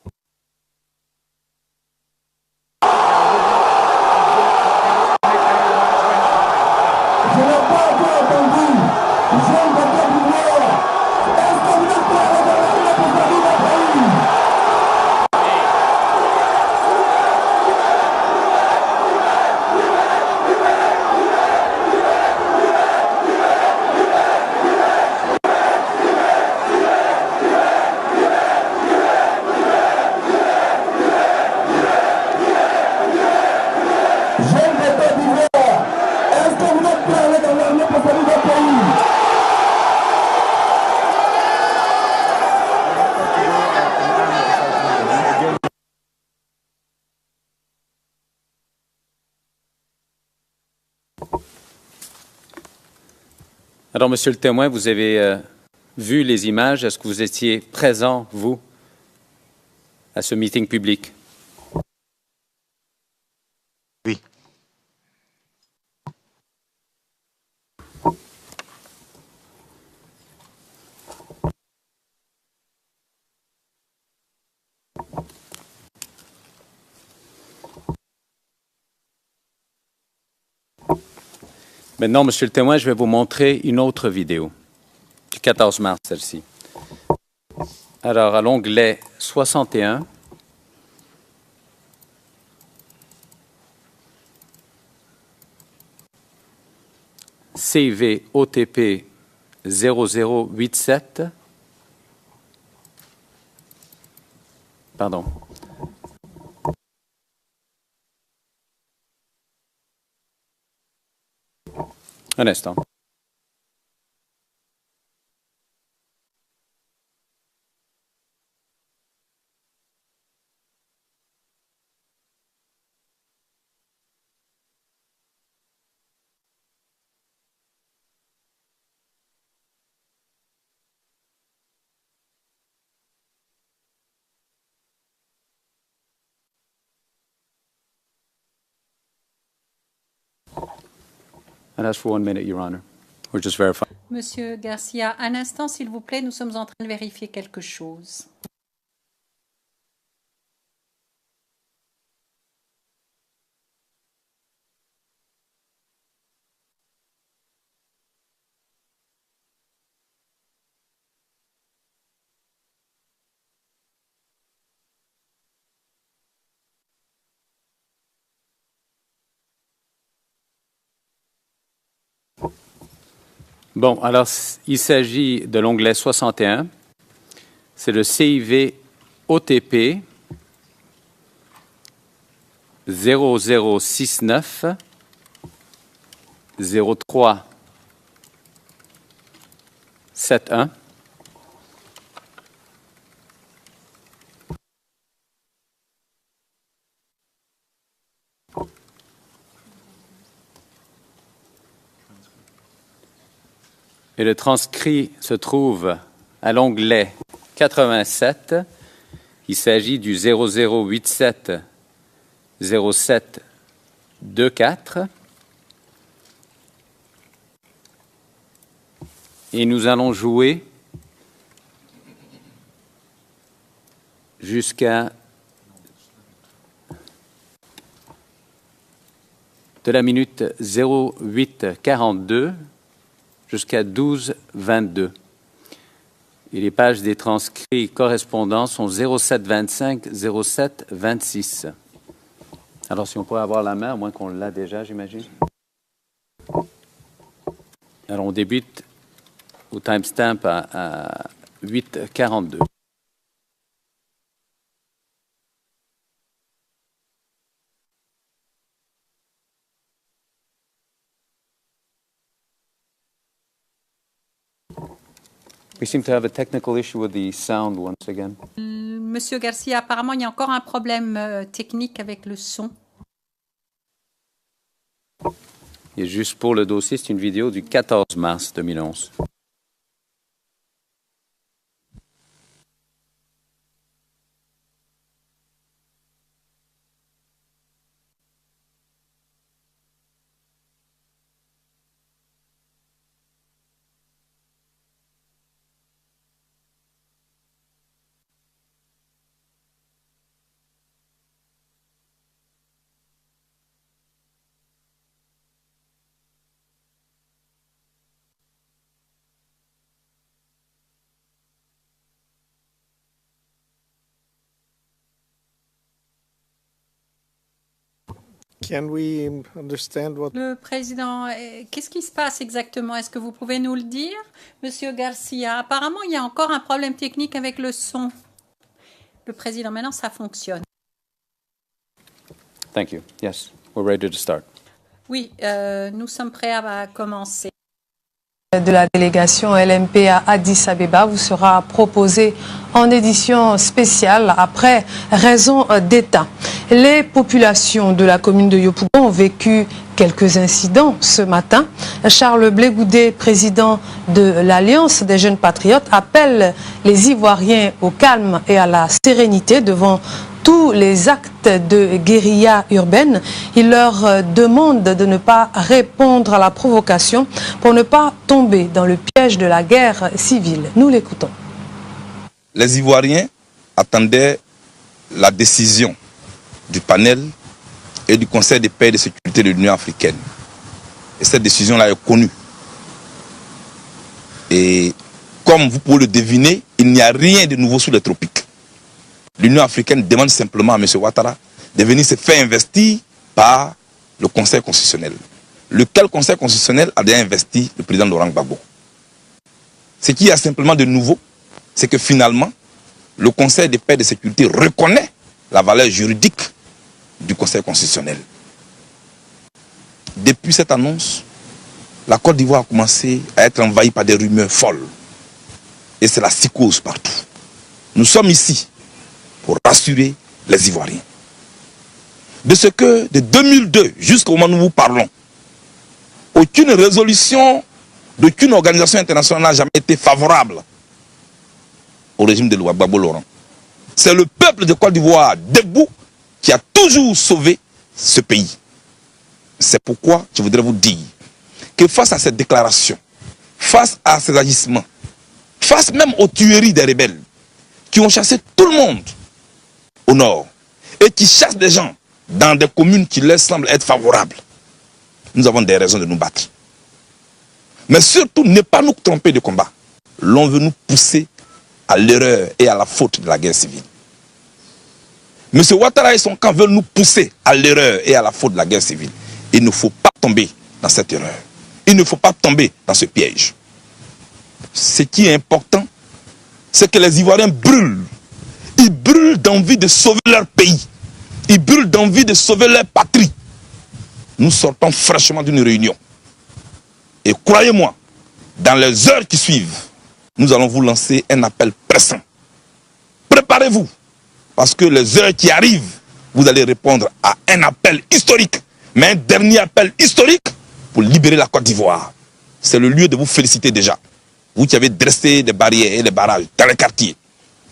Je n'ai pas encore entendu. Jeune de Côte d'Ivoire. Est-ce que vous êtes prêts à regarder pour servir le pays? Jeune de Côte d'Ivoire. Est-ce que vous êtes prêts à aller dans l'armée pour servir le pays? Alors, Monsieur le témoin, vous avez vu les images. Est-ce que vous étiez présent, vous, à ce meeting public? Oui. Maintenant, Monsieur le témoin, je vais vous montrer une autre vidéo du 14 mars, celle-ci. Alors, à l'onglet 61, CV OTP 0087, pardon. Un instant. And that's for 1 minute, Your Honor. We're just verifying. Monsieur Garcia, un instant, s'il vous plaît, nous sommes en train de vérifier quelque chose. Bon, alors, il s'agit de l'onglet 61. C'est le CIV OTP 0069 03 71. Et le transcrit se trouve à l'onglet 87. Il s'agit du 0087 0724. Et nous allons jouer jusqu'à de la minute 0842 jusqu'à 12h22. Et les pages des transcrits correspondants sont 0725, 0726. Alors, si on pourrait avoir la main, à moins qu'on l'a déjà, j'imagine. Alors, on débute au timestamp à 8h42. We seem to have a technical issue with the sound once again. Monsieur Garcia, apparemment, il y a encore un problème technique avec le son. Et juste pour le dossier, c'est une vidéo du 14 mars 2011. Can we understand what... Le président, qu'est-ce qui se passe exactement? Est-ce que vous pouvez nous le dire, Monsieur Garcia? Apparemment, il y a encore un problème technique avec le son. Le président, maintenant, ça fonctionne. Thank you. Yes, we're ready to start. Oui, nous sommes prêts à commencer. De la délégation LMP à Addis Abeba vous sera proposé en édition spéciale après raison d'État. Les populations de la commune de Yopougon ont vécu quelques incidents ce matin. Charles Blé Goudé, président de l'Alliance des jeunes patriotes, appelle les Ivoiriens au calme et à la sérénité devant tous les actes de guérilla urbaine. Il leur demande de ne pas répondre à la provocation pour ne pas tomber dans le piège de la guerre civile. Nous l'écoutons. Les Ivoiriens attendaient la décision du panel et du Conseil de paix et de sécurité de l'Union africaine. Et cette décision-là est connue. Et comme vous pouvez le deviner, il n'y a rien de nouveau sous les tropiques. L'Union africaine demande simplement à M. Ouattara de venir se faire investir par le Conseil constitutionnel. Lequel Conseil constitutionnel a déjà investi le président Laurent Gbagbo. Ce qu'il y a simplement de nouveau, c'est que finalement, le Conseil de paix et de sécurité reconnaît la valeur juridique du Conseil constitutionnel. Depuis cette annonce, la Côte d'Ivoire a commencé à être envahie par des rumeurs folles. Et c'est la psychose partout. Nous sommes ici pour rassurer les Ivoiriens. De ce que, de 2002 jusqu'au moment où nous vous parlons, aucune résolution d'aucune organisation internationale n'a jamais été favorable au régime de Gbagbo Laurent. C'est le peuple de Côte d'Ivoire debout qui a toujours sauvé ce pays. C'est pourquoi je voudrais vous dire que face à cette déclaration, face à ces agissements, face même aux tueries des rebelles qui ont chassé tout le monde au nord et qui chassent des gens dans des communes qui leur semblent être favorables, nous avons des raisons de nous battre. Mais surtout, ne pas nous tromper de combat. L'on veut nous pousser à l'erreur et à la faute de la guerre civile. M. Ouattara et son camp veulent nous pousser à l'erreur et à la faute de la guerre civile. Il ne faut pas tomber dans cette erreur. Il ne faut pas tomber dans ce piège. Ce qui est important, c'est que les Ivoiriens brûlent. Ils brûlent d'envie de sauver leur pays. Ils brûlent d'envie de sauver leur patrie. Nous sortons fraîchement d'une réunion. Et croyez-moi, dans les heures qui suivent, nous allons vous lancer un appel pressant. Préparez-vous, parce que les heures qui arrivent, vous allez répondre à un appel historique. Mais un dernier appel historique pour libérer la Côte d'Ivoire. C'est le lieu de vous féliciter déjà. Vous qui avez dressé des barrières et des barrages dans les quartiers.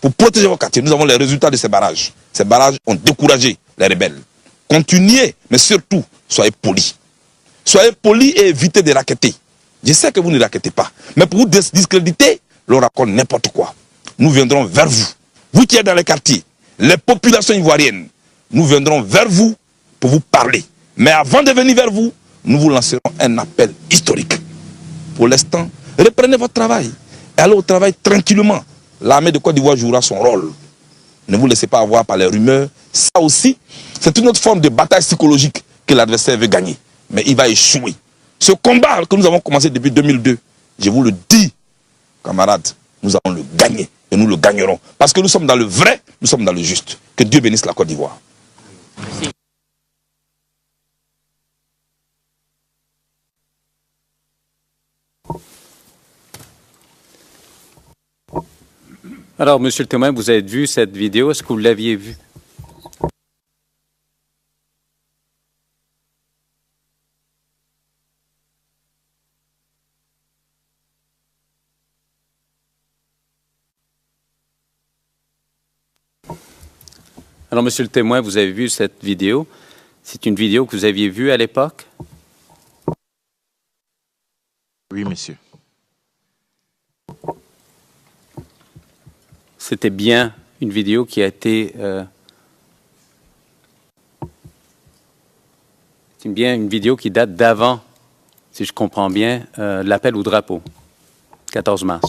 Pour protéger vos quartiers, nous avons les résultats de ces barrages. Ces barrages ont découragé les rebelles. Continuez, mais surtout, soyez polis. Soyez polis et évitez de racketter. Je sais que vous ne rackettez pas. Mais pour vous discréditer, l'on raconte n'importe quoi. Nous viendrons vers vous. Vous qui êtes dans les quartiers, les populations ivoiriennes, nous viendrons vers vous pour vous parler. Mais avant de venir vers vous, nous vous lancerons un appel historique. Pour l'instant, reprenez votre travail. Et allez au travail tranquillement. l'armée de Côte d'Ivoire jouera son rôle. Ne vous laissez pas avoir par les rumeurs. Ça aussi, c'est une autre forme de bataille psychologique que l'adversaire veut gagner. Mais il va échouer. Ce combat que nous avons commencé depuis 2002, je vous le dis, camarades, nous allons le gagner. Et nous le gagnerons. Parce que nous sommes dans le vrai, nous sommes dans le juste. Que Dieu bénisse la Côte d'Ivoire. Merci. Alors, Monsieur le témoin, vous avez vu cette vidéo. Est-ce que vous l'aviez vue? Alors, Monsieur le témoin, vous avez vu cette vidéo. C'est une vidéo que vous aviez vue à l'époque? Oui, monsieur. C'était bien une vidéo qui a été... c'est bien une vidéo qui date d'avant, si je comprends bien, l'appel au drapeau, 14 mars.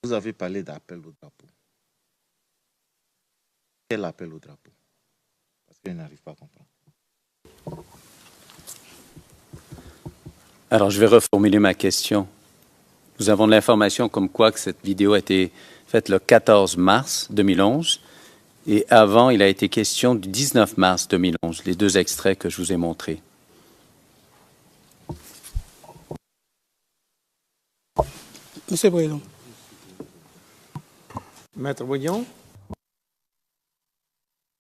Vous avez parlé d'appel au drapeau. Quel appel au drapeau? Parce que je n'arrive pas à comprendre. Alors, je vais reformuler ma question. Nous avons de l'information comme quoi que cette vidéo a été faite le 14 mars 2011 et avant, il a été question du 19 mars 2011, les deux extraits que je vous ai montrés. Monsieur le Président. Maître Bouillon.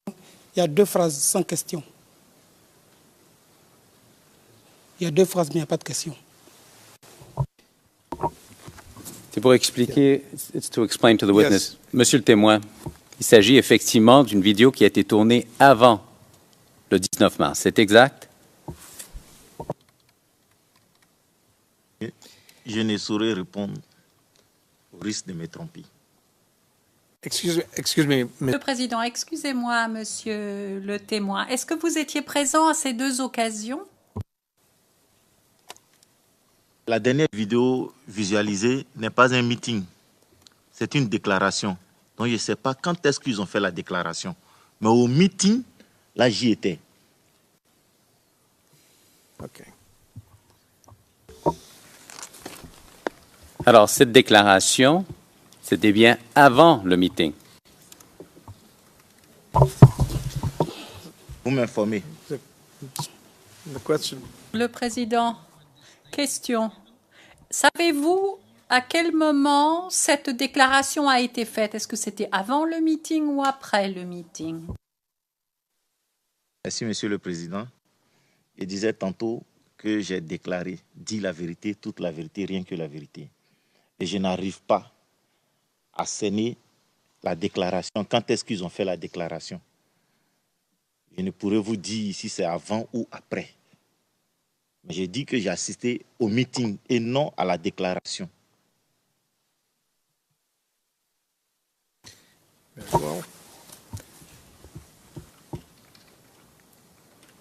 Il y a deux phrases sans question. Il y a deux phrases, mais il n'y a pas de question. C'est pour expliquer, it's to explain to the witness. Yes. Monsieur le témoin, il s'agit effectivement d'une vidéo qui a été tournée avant le 19 mars. C'est exact? Je ne saurais répondre au risque de me tromper. Excuse me. Le Président, excusez-moi, Monsieur le témoin. Est-ce que vous étiez présent à ces deux occasions? La dernière vidéo visualisée n'est pas un meeting. C'est une déclaration. Donc je ne sais pas quand est-ce qu'ils ont fait la déclaration. Mais au meeting, là, j'y étais. OK. Alors, cette déclaration, c'était bien avant le meeting. Vous m'informez. Le Président, question. Savez-vous à quel moment cette déclaration a été faite? Est-ce que c'était avant le meeting ou après le meeting? Merci, Monsieur le Président. Je disais tantôt que j'ai déclaré, dit la vérité, toute la vérité, rien que la vérité. Et je n'arrive pas à cerner la déclaration. Quand est-ce qu'ils ont fait la déclaration? Je ne pourrais vous dire si c'est avant ou après. Mais j'ai dit que j'ai assisté au meeting et non à la déclaration.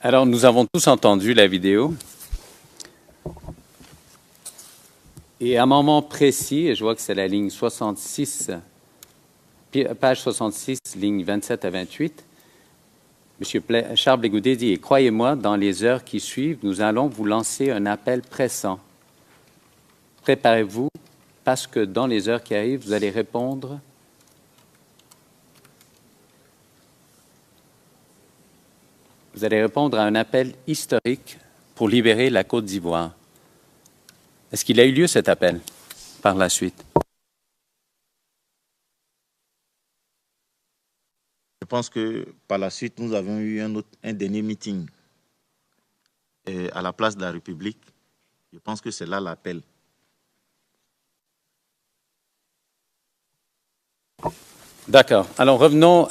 Alors, nous avons tous entendu la vidéo. Et à un moment précis, et je vois que c'est la ligne 66, page 66, ligne 27 à 28, M. Charles Blégaudet dit « Et croyez-moi, dans les heures qui suivent, nous allons vous lancer un appel pressant. Préparez-vous, parce que dans les heures qui arrivent, vous allez répondre à un appel historique pour libérer la Côte d'Ivoire. » Est-ce qu'il a eu lieu cet appel par la suite? Je pense que par la suite, nous avons eu un dernier meeting à la place de la République. Je pense que c'est là l'appel. D'accord. Alors revenons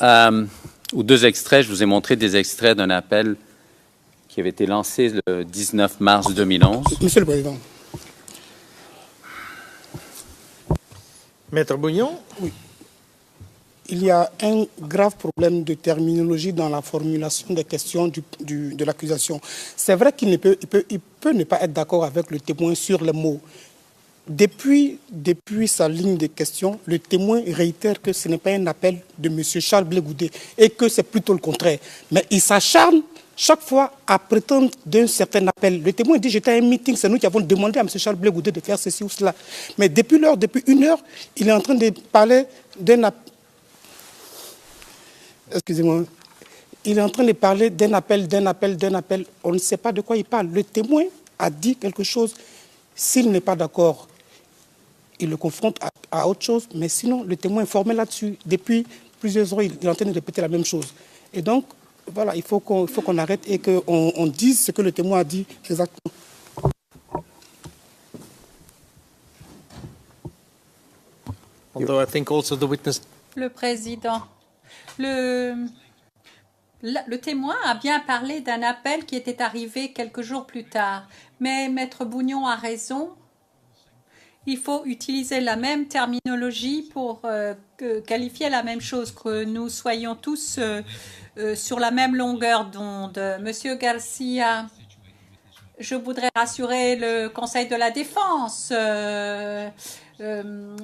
aux deux extraits. Je vous ai montré des extraits d'un appel qui avait été lancé le 19 mars 2011. Monsieur le Président. Maître Bouillon? Oui. il y a un grave problème de terminologie dans la formulation des questions de l'accusation. C'est vrai qu'il peut ne pas être d'accord avec le témoin sur les mots. Depuis sa ligne de questions, le témoin réitère que ce n'est pas un appel de M. Charles Blé Goudé et que c'est plutôt le contraire. Mais il s'acharne chaque fois à prétendre d'un certain appel. Le témoin dit: j'étais à un meeting, c'est nous qui avons demandé à M. Charles Blé Goudé de faire ceci ou cela. Mais depuis une heure, il est en train de parler d'un appel. Excusez-moi. Il est en train de parler d'un appel. On ne sait pas de quoi il parle. Le témoin a dit quelque chose. S'il n'est pas d'accord, il le confronte à autre chose. Mais sinon, le témoin est formé là-dessus. Depuis plusieurs heures, il est en train de répéter la même chose. Et donc, voilà, il faut qu'on arrête et qu'on dise ce que le témoin a dit exactement. Although I think also the witness... Le président, le témoin a bien parlé d'un appel qui était arrivé quelques jours plus tard. Mais Maître Bougnon a raison. Il faut utiliser la même terminologie pour qualifier la même chose, que nous soyons tous sur la même longueur d'onde. Monsieur Garcia, je voudrais rassurer le Conseil de la Défense.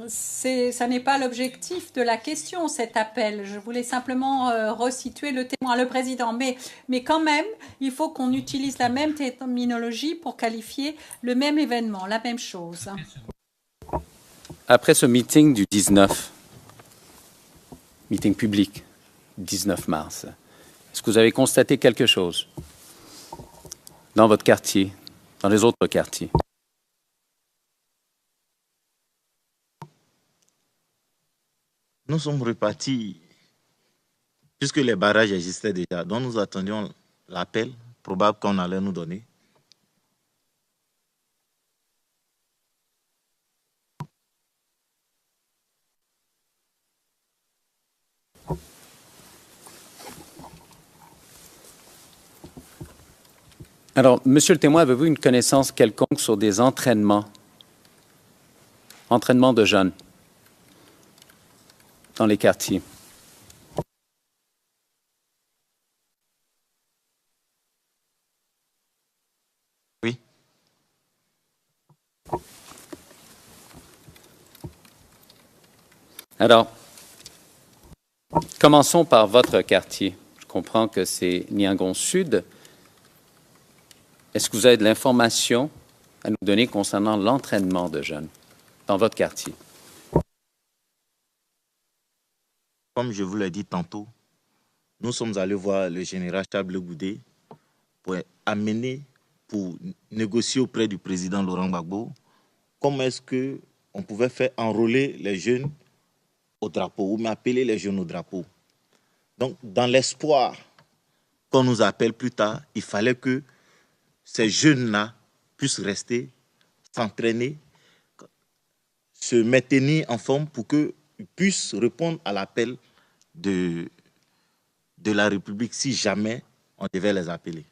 Ça n'est pas l'objectif de la question, cet appel. Je voulais simplement resituer le témoin, le président. Mais quand même, il faut qu'on utilise la même terminologie pour qualifier le même événement, la même chose. Après ce meeting du 19, meeting public, 19 mars, est-ce que vous avez constaté quelque chose dans votre quartier, dans les autres quartiers? Nous sommes repartis, puisque les barrages existaient déjà, donc nous attendions l'appel probable qu'on allait nous donner. Alors, monsieur le témoin, avez-vous une connaissance quelconque sur des entraînements de jeunes dans les quartiers? Oui. Alors, commençons par votre quartier. Je comprends que c'est Niangon Sud. Est-ce que vous avez de l'information à nous donner concernant l'entraînement de jeunes dans votre quartier? Comme je vous l'ai dit tantôt, nous sommes allés voir le général Charles Blé Goudé pour négocier auprès du président Laurent Gbagbo comment est-ce qu'on pouvait faire enrôler les jeunes au drapeau ou appeler les jeunes au drapeau. Donc, dans l'espoir qu'on nous appelle plus tard, il fallait que ces jeunes-là puissent rester, s'entraîner, se maintenir en forme pour qu'ils puissent répondre à l'appel de la République si jamais on devait les appeler.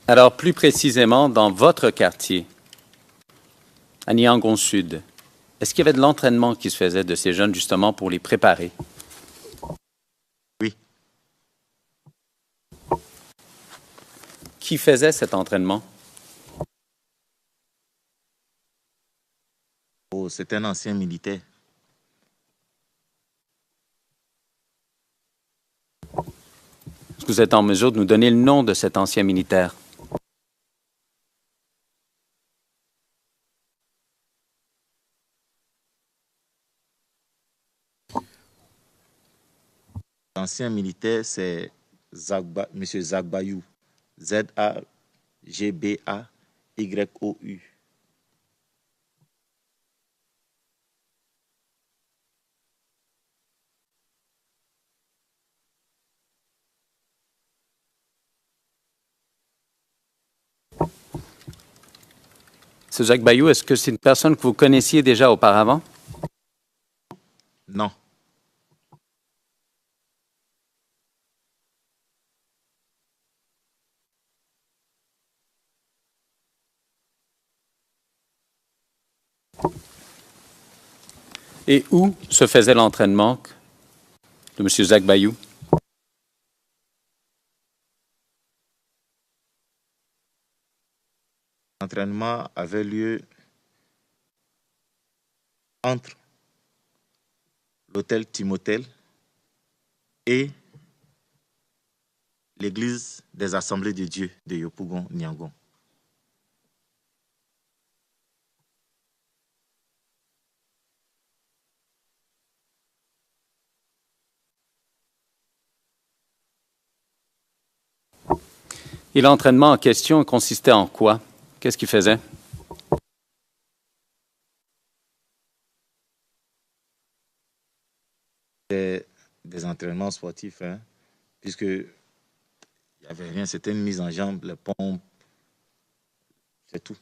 Alors, plus précisément, dans votre quartier, à Niangon Sud, est-ce qu'il y avait de l'entraînement qui se faisait de ces jeunes justement pour les préparer? Oui. Qui faisait cet entraînement? Oh, c'est un ancien militaire. Est-ce que vous êtes en mesure de nous donner le nom de cet ancien militaire? L'ancien militaire, c'est M. Zagbayou. Z-A-G-B-A-Y-O-U. Ce Jacques Bayou, est-ce que c'est une personne que vous connaissiez déjà auparavant? Non. Et où se faisait l'entraînement de M. Zach Bayou? L'entraînement avait lieu entre l'hôtel Timothée et l'église des Assemblées de Dieu de Yopougon, Niangon. Et l'entraînement en question consistait en quoi? Qu'est-ce qu'il faisait? Des entraînements sportifs, hein, puisque il n'y avait rien, c'était une mise en jambe, les pompes, c'est tout.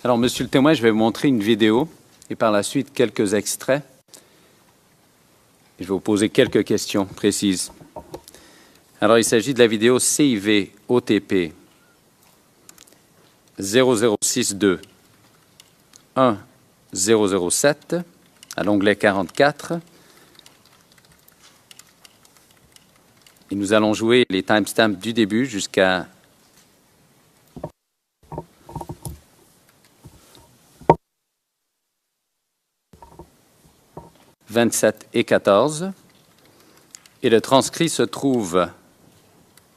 Alors, Monsieur le témoin, je vais vous montrer une vidéo et par la suite quelques extraits. Je vais vous poser quelques questions précises. Alors, il s'agit de la vidéo CIV OTP 0062 1007 à l'onglet 44. Et nous allons jouer les timestamps du début jusqu'à 27 et 14. Et le transcrit se trouve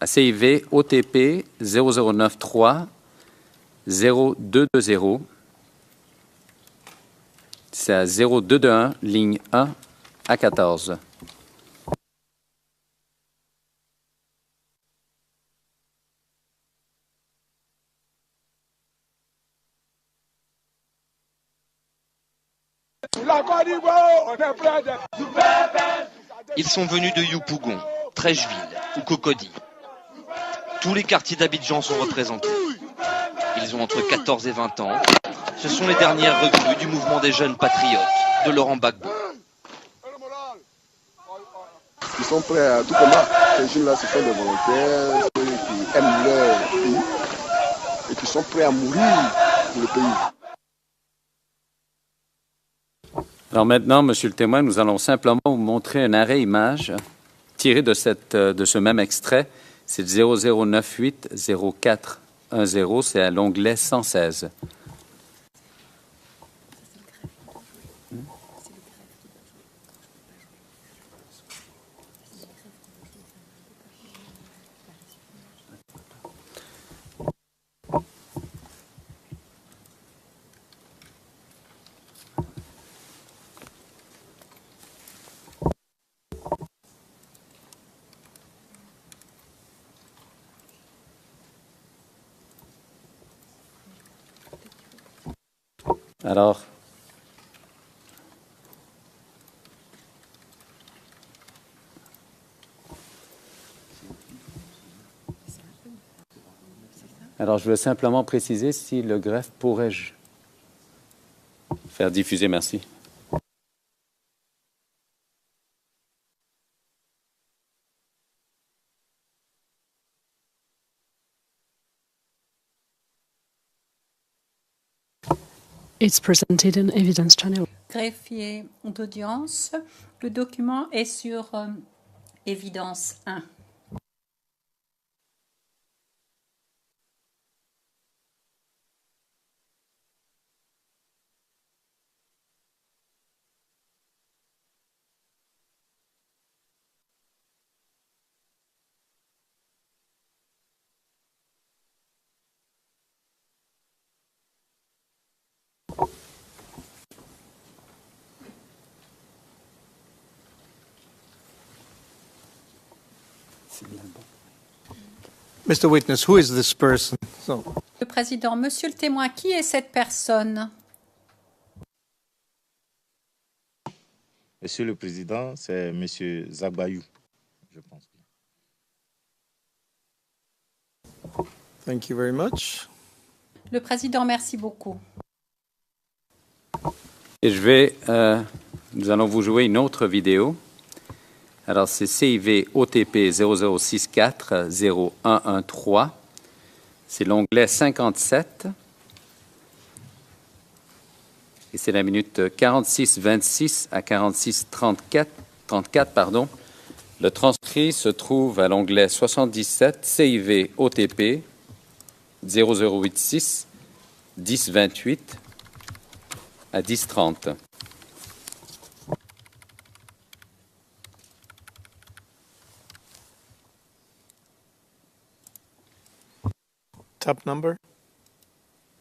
à CIV OTP 0093 0220. C'est à 0221, ligne 1 à 14. Ils sont venus de Yopougon, Trècheville ou Cocody. Tous les quartiers d'Abidjan sont représentés. Ils ont entre 14 et 20 ans. Ce sont les dernières recrues du mouvement des jeunes patriotes de Laurent Gbagbo. Ils sont prêts à tout combattre. Ces jeunes-là, ce sont des volontaires, ceux qui aiment leur pays et qui sont prêts à mourir pour le pays. Alors maintenant, Monsieur le témoin, nous allons simplement vous montrer un arrêt image tiré de ce même extrait. C'est 0098 0410, c'est à l'onglet 116. Alors, je veux simplement préciser si le greffe pourrais-je faire diffuser, merci. It's presented in Evidence Channel. Greffier d'audience, le document est sur Évidence 1. Mr. Witness, who is this person? Le président, monsieur le témoin, qui est cette personne? Monsieur le Président, c'est M. Zach Bayou, je pense. Thank you very much. Le président, merci beaucoup. Et nous allons vous jouer une autre vidéo. Alors, c'est CIV OTP 0064-0113. C'est l'onglet 57. Et c'est la minute 46-26 à 46-34. Le transcrit se trouve à l'onglet 77, CIV OTP 0086 1028 à 1030. Top number.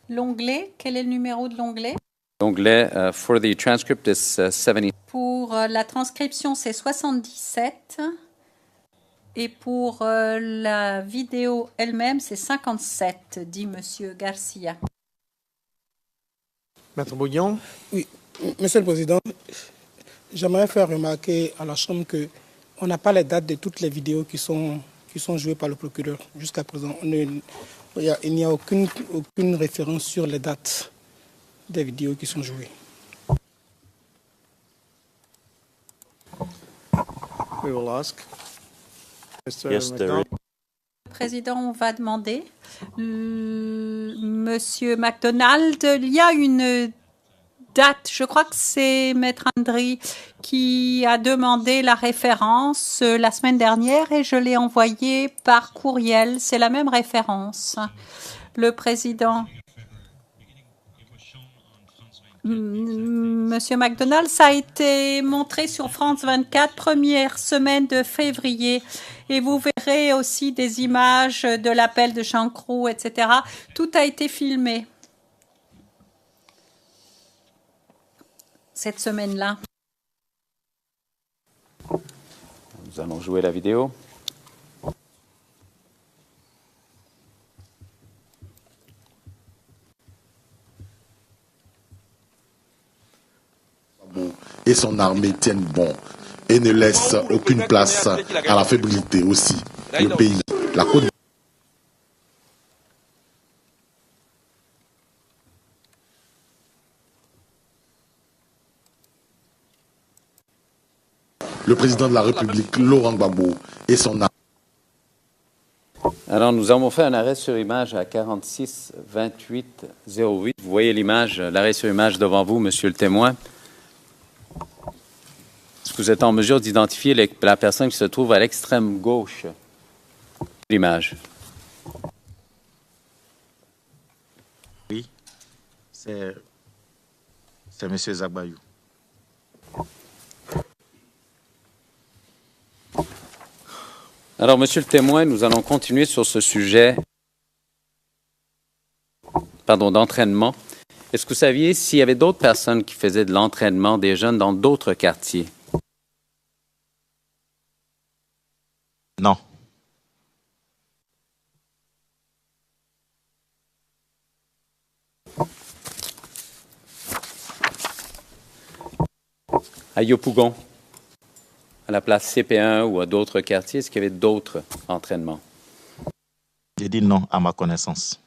L'onglet, quel est le numéro de l'onglet? L'onglet for the transcript is 70. Pour la transcription, c'est 77. Et pour la vidéo elle-même, c'est 57, dit Monsieur Garcia. Maître Bouillon. Oui, Monsieur le Président, j'aimerais faire remarquer à la Chambre qu'on n'a pas les dates de toutes les vidéos qui sont jouées par le procureur jusqu'à présent. Il n'y a aucune référence sur les dates des vidéos qui sont jouées. We will ask. Mr. Yes, McDonald. Le président, on va demander. Monsieur McDonald, il y a une date, je crois que c'est Maître Andry qui a demandé la référence la semaine dernière et je l'ai envoyée par courriel. C'est la même référence. Le président. Monsieur McDonald, ça a été montré sur France 24, première semaine de février. Et vous verrez aussi des images de l'appel de Chancroux, etc. Tout a été filmé cette semaine-là. Nous allons jouer la vidéo. Et son armée tiennent bon et ne laissent aucune place à la fébrilité aussi. Le pays, la Côte d'Ivoire. Le président de la République, Laurent Gbagbo, et son armée. Alors, nous avons fait un arrêt sur image à 46-28-08. Vous voyez l'image, l'arrêt sur image devant vous, monsieur le témoin. Est-ce que vous êtes en mesure d'identifier la personne qui se trouve à l'extrême gauche de l'image? Oui, c'est M. Zagbayou. Alors, monsieur le témoin, nous allons continuer sur ce sujet d'entraînement. Est-ce que vous saviez s'il y avait d'autres personnes qui faisaient de l'entraînement des jeunes dans d'autres quartiers? Non. À Yopougon, à la place CP1 ou à d'autres quartiers, est-ce qu'il y avait d'autres entraînements? J'ai dit non à ma connaissance.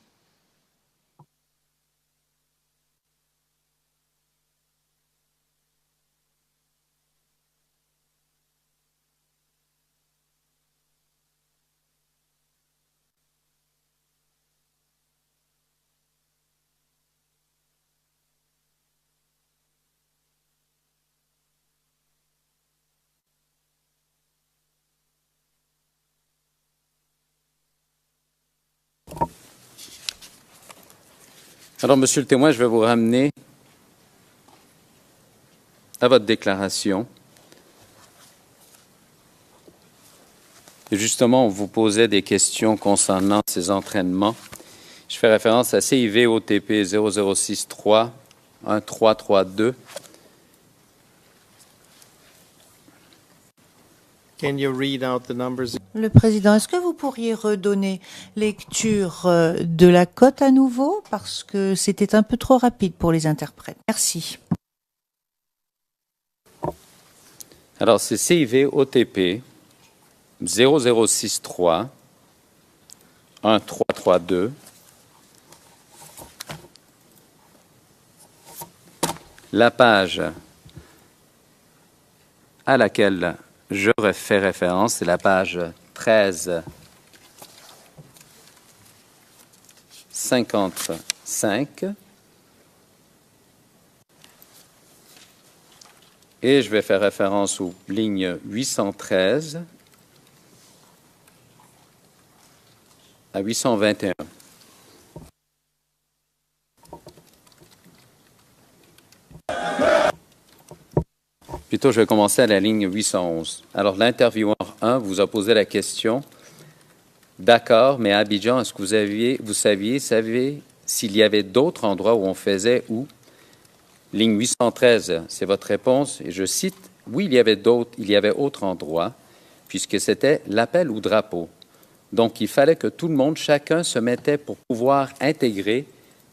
Alors, monsieur le témoin, je vais vous ramener à votre déclaration. Et justement, on vous posait des questions concernant ces entraînements. Je fais référence à CIV OTP 0063 1332. Can you read out the numbers? Le président, est-ce que vous pourriez redonner lecture de la cote à nouveau parce que c'était un peu trop rapide pour les interprètes. Merci. Alors, c'est CIV OTP 0063 1332. 332. La page à laquelle je fais référence, c'est la page 1355. Et je vais faire référence aux lignes 813 à 821. Plutôt, je vais commencer à la ligne 811. Alors, l'intervieweur 1 vous a posé la question. D'accord, mais à Abidjan, est-ce que vous saviez s'il y avait d'autres endroits où on faisait où? Ligne 813, c'est votre réponse. Et je cite, oui, il y avait autre endroit, puisque c'était l'appel au drapeau. Donc, il fallait que tout le monde, chacun se mettait pour pouvoir intégrer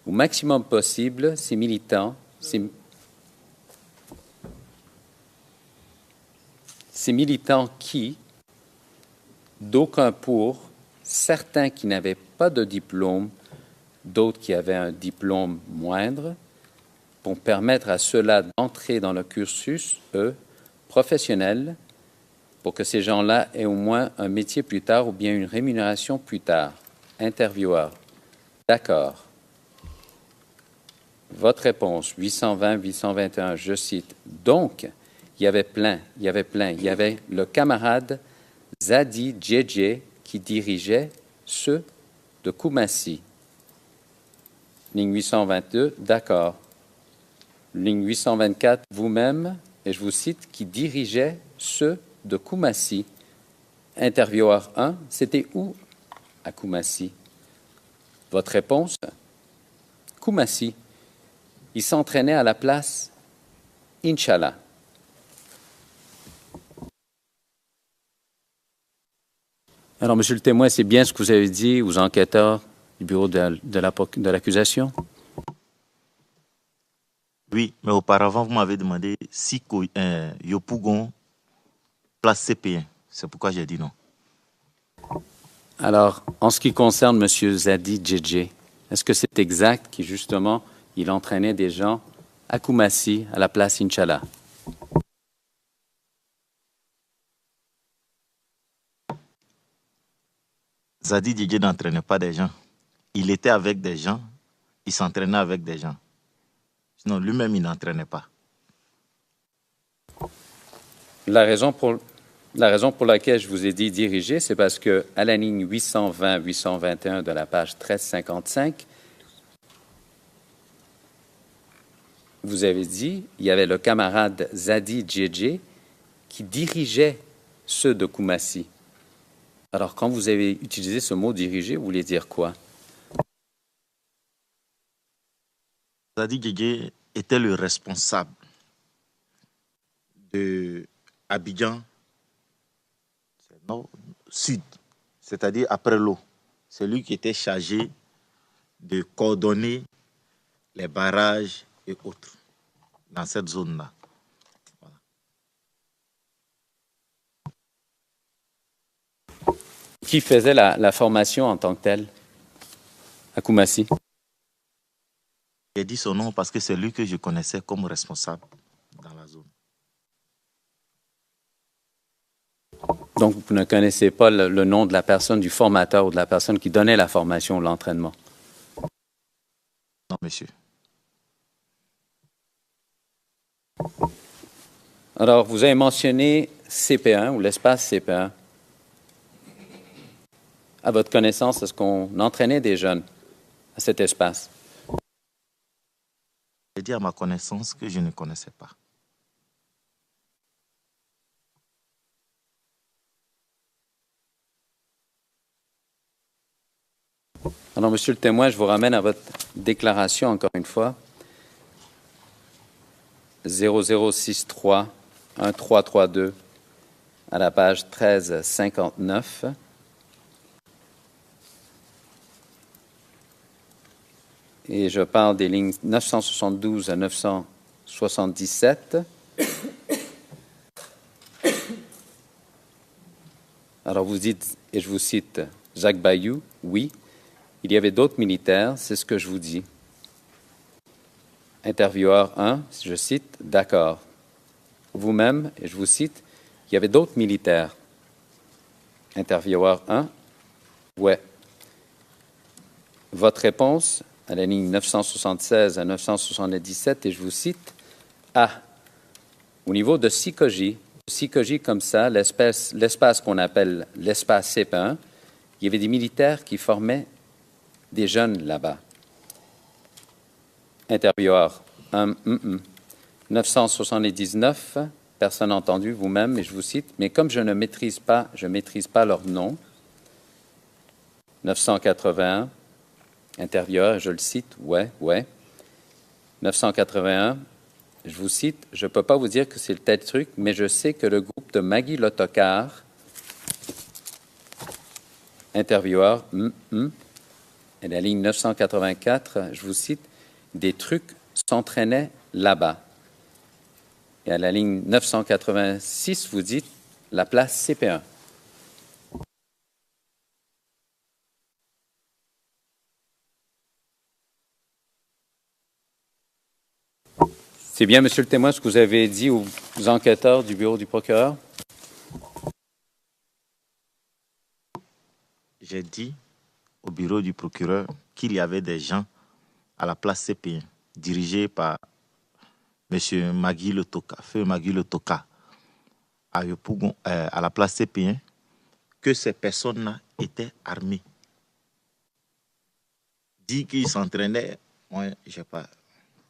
au maximum possible ces militants, ces militants qui, d'aucuns pour, certains qui n'avaient pas de diplôme, d'autres qui avaient un diplôme moindre, pour permettre à ceux-là d'entrer dans le cursus, professionnel, pour que ces gens-là aient au moins un métier plus tard ou bien une rémunération plus tard. Intervieweur. D'accord. Votre réponse, 820, 821, je cite. Donc, il y avait plein. Il y avait le camarade Zadi Djedje qui dirigeait ceux de Koumassi. Ligne 822, d'accord. Ligne 824, vous-même, et je vous cite, qui dirigeait ceux de Koumassi. Intervieweur 1, c'était où à Koumassi? Votre réponse? Koumassi. Il s'entraînait à la place Inch'Allah. Alors, Monsieur le témoin, c'est bien ce que vous avez dit aux enquêteurs du bureau de l'accusation? Oui, mais auparavant, vous m'avez demandé si Yopougon place CP1. C'est pourquoi j'ai dit non. Alors, en ce qui concerne M. Zadi Djedje, est-ce que c'est exact qu'il, justement, il entraînait des gens à Koumassi, à la place Inch'Allah? Zadi Djedje n'entraînait pas des gens. Il était avec des gens, il s'entraînait avec des gens. Sinon, lui-même, il n'entraînait pas. La raison pour laquelle je vous ai dit diriger, c'est parce que à la ligne 820-821 de la page 1355, vous avez dit, il y avait le camarade Zadi Djedje qui dirigeait ceux de Koumassi. Alors, quand vous avez utilisé ce mot diriger, vous voulez dire quoi? Zadi Djedje était le responsable de Abidjan Sud, c'est-à-dire après l'eau. C'est lui qui était chargé de coordonner les barrages et autres dans cette zone-là. Voilà. Qui faisait la formation en tant que telle à Koumassi? J'ai dit son nom parce que c'est lui que je connaissais comme responsable dans la zone. Donc, vous ne connaissez pas le nom de la personne, du formateur ou de la personne qui donnait la formation ou l'entraînement? Non, monsieur. Alors, vous avez mentionné CP1 ou l'espace CP1. À votre connaissance, est-ce qu'on entraînait des jeunes à cet espace? J'ai dit à ma connaissance que je ne connaissais pas. Alors, Monsieur le témoin, je vous ramène à votre déclaration encore une fois. 0063-1332 à la page 1359. Et je parle des lignes 972 à 977. Alors vous dites, et je vous cite, Jacques Bayou, oui, Il y avait d'autres militaires, c'est ce que je vous dis. Intervieweur 1, je cite, d'accord. Vous-même, et je vous cite, il y avait d'autres militaires. Intervieweur 1, ouais. Votre réponse à la ligne 976 à 977, et je vous cite, A. Au niveau de Sikoji comme ça, l'espace qu'on appelle l'espace CP1, il y avait des militaires qui formaient des jeunes là-bas. Intervieweur 979, personne entendu, vous-même, et je vous cite, mais comme je maîtrise pas leur nom. 981, intervieweur, je le cite, ouais. 981, je vous cite, je ne peux pas vous dire que c'est le tel truc, mais je sais que le groupe de Magui Lotokar, intervieweur, et la ligne 984, je vous cite, des trucs s'entraînaient là-bas. Et à la ligne 986, vous dites la place CP1. C'est bien, monsieur le témoin, ce que vous avez dit aux enquêteurs du bureau du procureur? J'ai dit au bureau du procureur qu'il y avait des gens à la place CP1, dirigés par M. Magui Lotoka, feu Magui Lotoka, à Yopougon, à la place CP1, que ces personnes-là étaient armées. Dit qu'ils s'entraînaient, moi, je sais pas.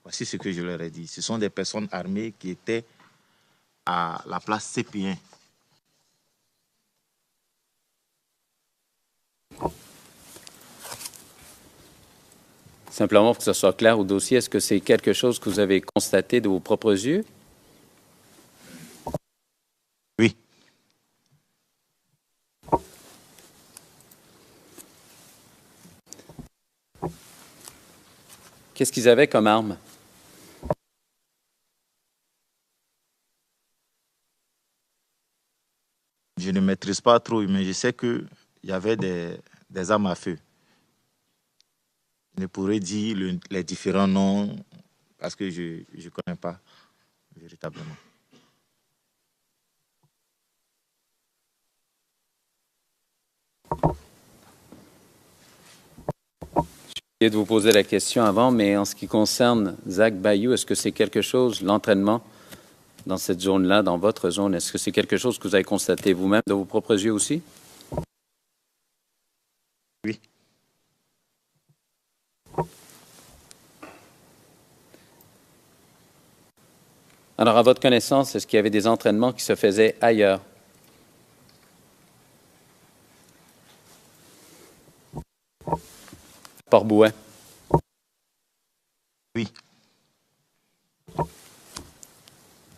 Voici ce que je leur ai dit. Ce sont des personnes armées qui étaient à la place CP1. Simplement pour que ce soit clair au dossier, est-ce que c'est quelque chose que vous avez constaté de vos propres yeux? Oui. Qu'est-ce qu'ils avaient comme arme? Je ne maîtrise pas trop, mais je sais qu'il y avait des armes à feu. Je ne pourrais dire les différents noms parce que je ne connais pas véritablement. J'ai essayé de vous poser la question avant, mais en ce qui concerne Zach Bayou, est-ce que c'est quelque chose, l'entraînement dans cette zone-là, dans votre zone, est-ce que c'est quelque chose que vous avez constaté vous-même de vos propres yeux aussi? Oui. Alors, à votre connaissance, est-ce qu'il y avait des entraînements qui se faisaient ailleurs? Port-Bouin. Oui.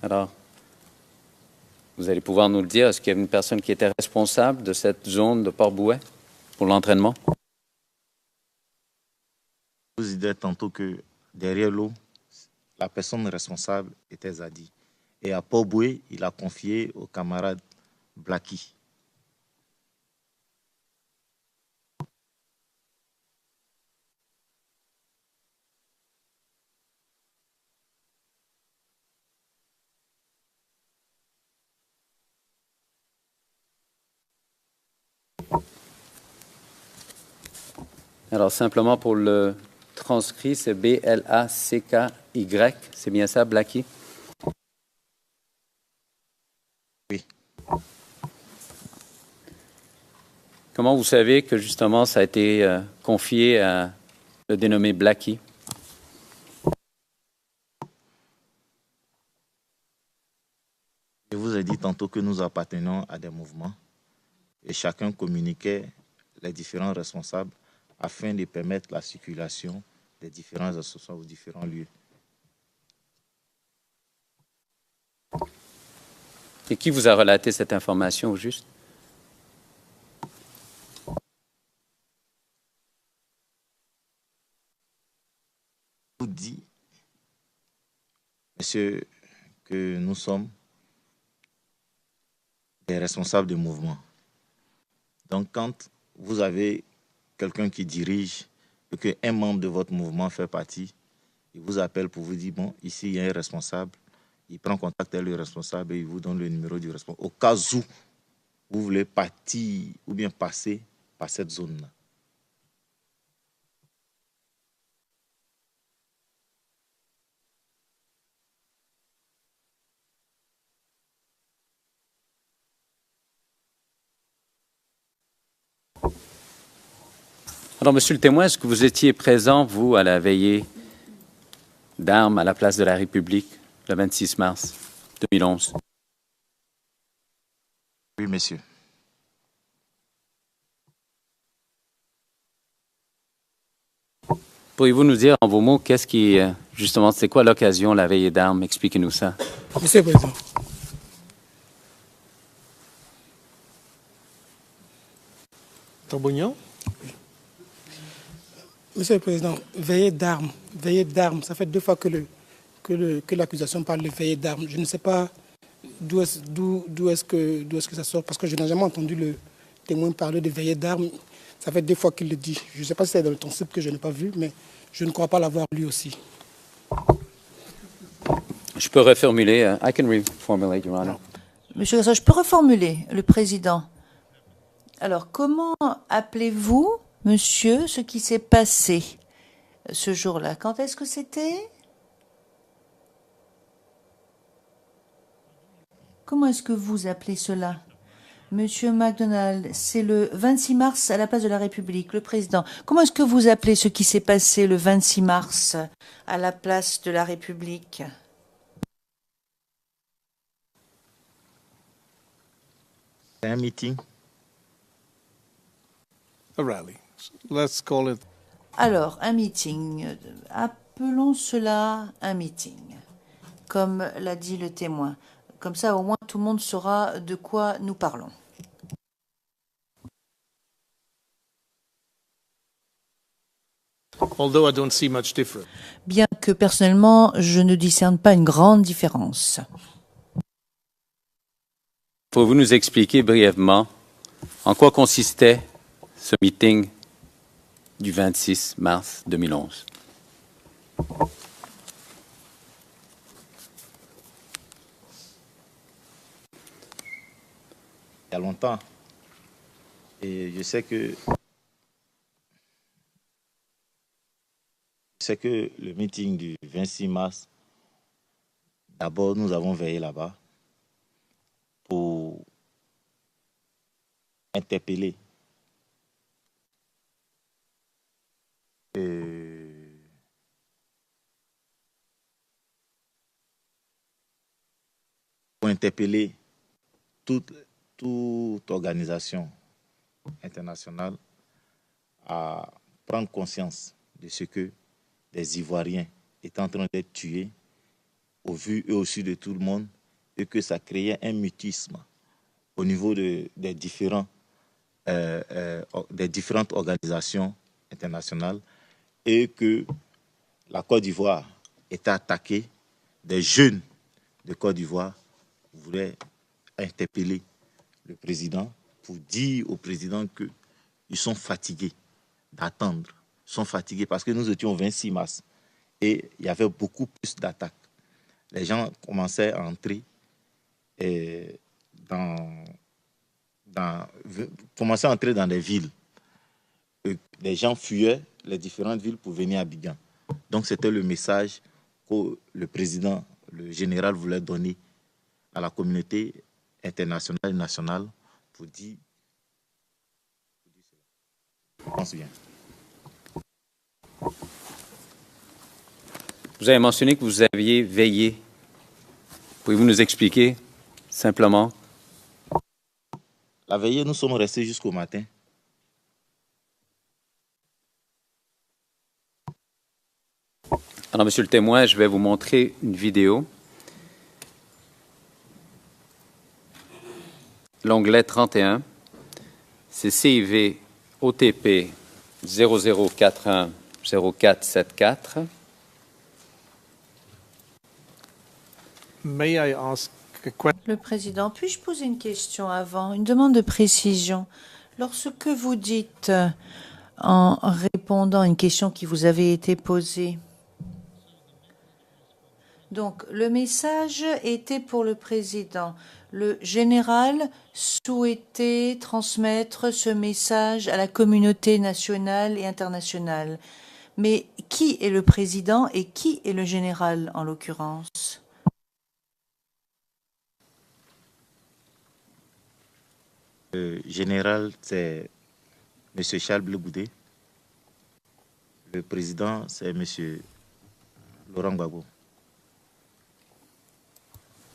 Alors, vous allez pouvoir nous le dire, est-ce qu'il y avait une personne qui était responsable de cette zone de Port-Bouin pour l'entraînement? Je vous disais tantôt que derrière l'eau, la personne responsable était Zadi. Et à Port-Bouin, il a confié au camarade Blacky. Alors, simplement pour le transcrit, c'est B-L-A-C-K-Y. C'est bien ça, Blacky? Oui. Comment vous savez que, justement, ça a été confié à le dénommé Blacky? Je vous ai dit tantôt que nous appartenons à des mouvements et chacun communiquait les différents responsables afin de permettre la circulation des différents associations aux différents lieux. Et qui vous a relaté cette information au juste? Je vous dis, monsieur, que nous sommes des responsables de mouvement. Donc, quand vous avez quelqu'un qui dirige et qu'un membre de votre mouvement fait partie, il vous appelle pour vous dire, bon, ici, il y a un responsable, il prend contact avec le responsable et il vous donne le numéro du responsable. Au cas où vous voulez partir ou bien passer par cette zone-là. Alors, Monsieur le témoin, est-ce que vous étiez présent, vous, à la veillée d'armes à la place de la République le 26 mars 2011? Oui, monsieur. Pourriez-vous nous dire en vos mots, qu'est-ce qui, justement, c'est quoi l'occasion, la veillée d'armes? Expliquez-nous ça. Monsieur le Président. Torbognan? Monsieur le Président, veillée d'armes, ça fait 2 fois que l'accusation parle de veillée d'armes. Je ne sais pas d'où est-ce que ça sort, parce que je n'ai jamais entendu le témoin parler de veillée d'armes. Ça fait 2 fois qu'il le dit. Je ne sais pas si c'est dans le transcript que je n'ai pas vu, mais je ne crois pas l'avoir lu aussi. Je peux reformuler. I can reformulate, Your Honor. Monsieur Gasson, je peux reformuler, le Président. Alors, comment appelez-vous, monsieur, ce qui s'est passé ce jour-là? Quand est-ce que c'était? Comment est-ce que vous appelez cela? Monsieur MacDonald, c'est le 26 mars à la place de la République, le Président. Comment est-ce que vous appelez ce qui s'est passé le 26 mars à la place de la République? C'est un meeting. A rally. Let's call it. Alors, un meeting. Appelons cela un meeting, comme l'a dit le témoin. Comme ça, au moins, tout le monde saura de quoi nous parlons. Although I don't see much difference. Bien que personnellement, je ne discerne pas une grande différence. Pouvez-vous nous expliquer brièvement en quoi consistait ce meeting du 26 mars 2011? Il y a longtemps. Et je sais que le meeting du 26 mars, d'abord nous avons veillé là-bas pour interpeller toute organisation internationale à prendre conscience de ce que des Ivoiriens étaient en train d'être tués au vu et au su de tout le monde et que ça créait un mutisme au niveau des différentes organisations internationales et que la Côte d'Ivoire était attaquée, des jeunes de Côte d'Ivoire voulaient interpeller le président pour dire au président qu'ils sont fatigués d'attendre, sont fatigués parce que nous étions au 26 mars et il y avait beaucoup plus d'attaques. Les gens commençaient à entrer dans des villes. Les gens fuyaient les différentes villes pour venir à Abidjan. Donc c'était le message que le président, le général voulait donner à la communauté internationale et nationale pour dire je pense bien. Vous avez mentionné que vous aviez veillé. Pouvez-vous nous expliquer simplement? La veillée, nous sommes restés jusqu'au matin. Alors, monsieur le témoin, je vais vous montrer une vidéo. L'onglet 31, c'est CIV OTP 00410474. May I ask a question? Le Président, puis-je poser une question avant, une demande de précision? Lorsque vous dites en répondant à une question qui vous avait été posée. Donc, le message était pour le président. Le général souhaitait transmettre ce message à la communauté nationale et internationale. Mais qui est le président et qui est le général en l'occurrence? Le général, c'est M. Charles Blegoudé. Le président, c'est M. Laurent Gbagbo.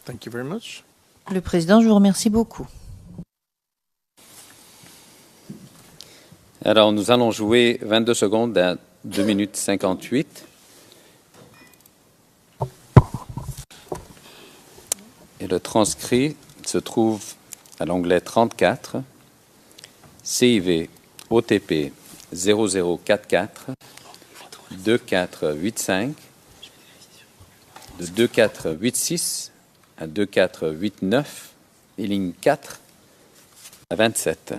Thank you very much. Le président, je vous remercie beaucoup. Alors, nous allons jouer 22 secondes à 2 minutes 58. Et le transcrit se trouve à l'onglet 34, CIV OTP 0044 2485 de 2486 à 2489 et ligne 4 à 27.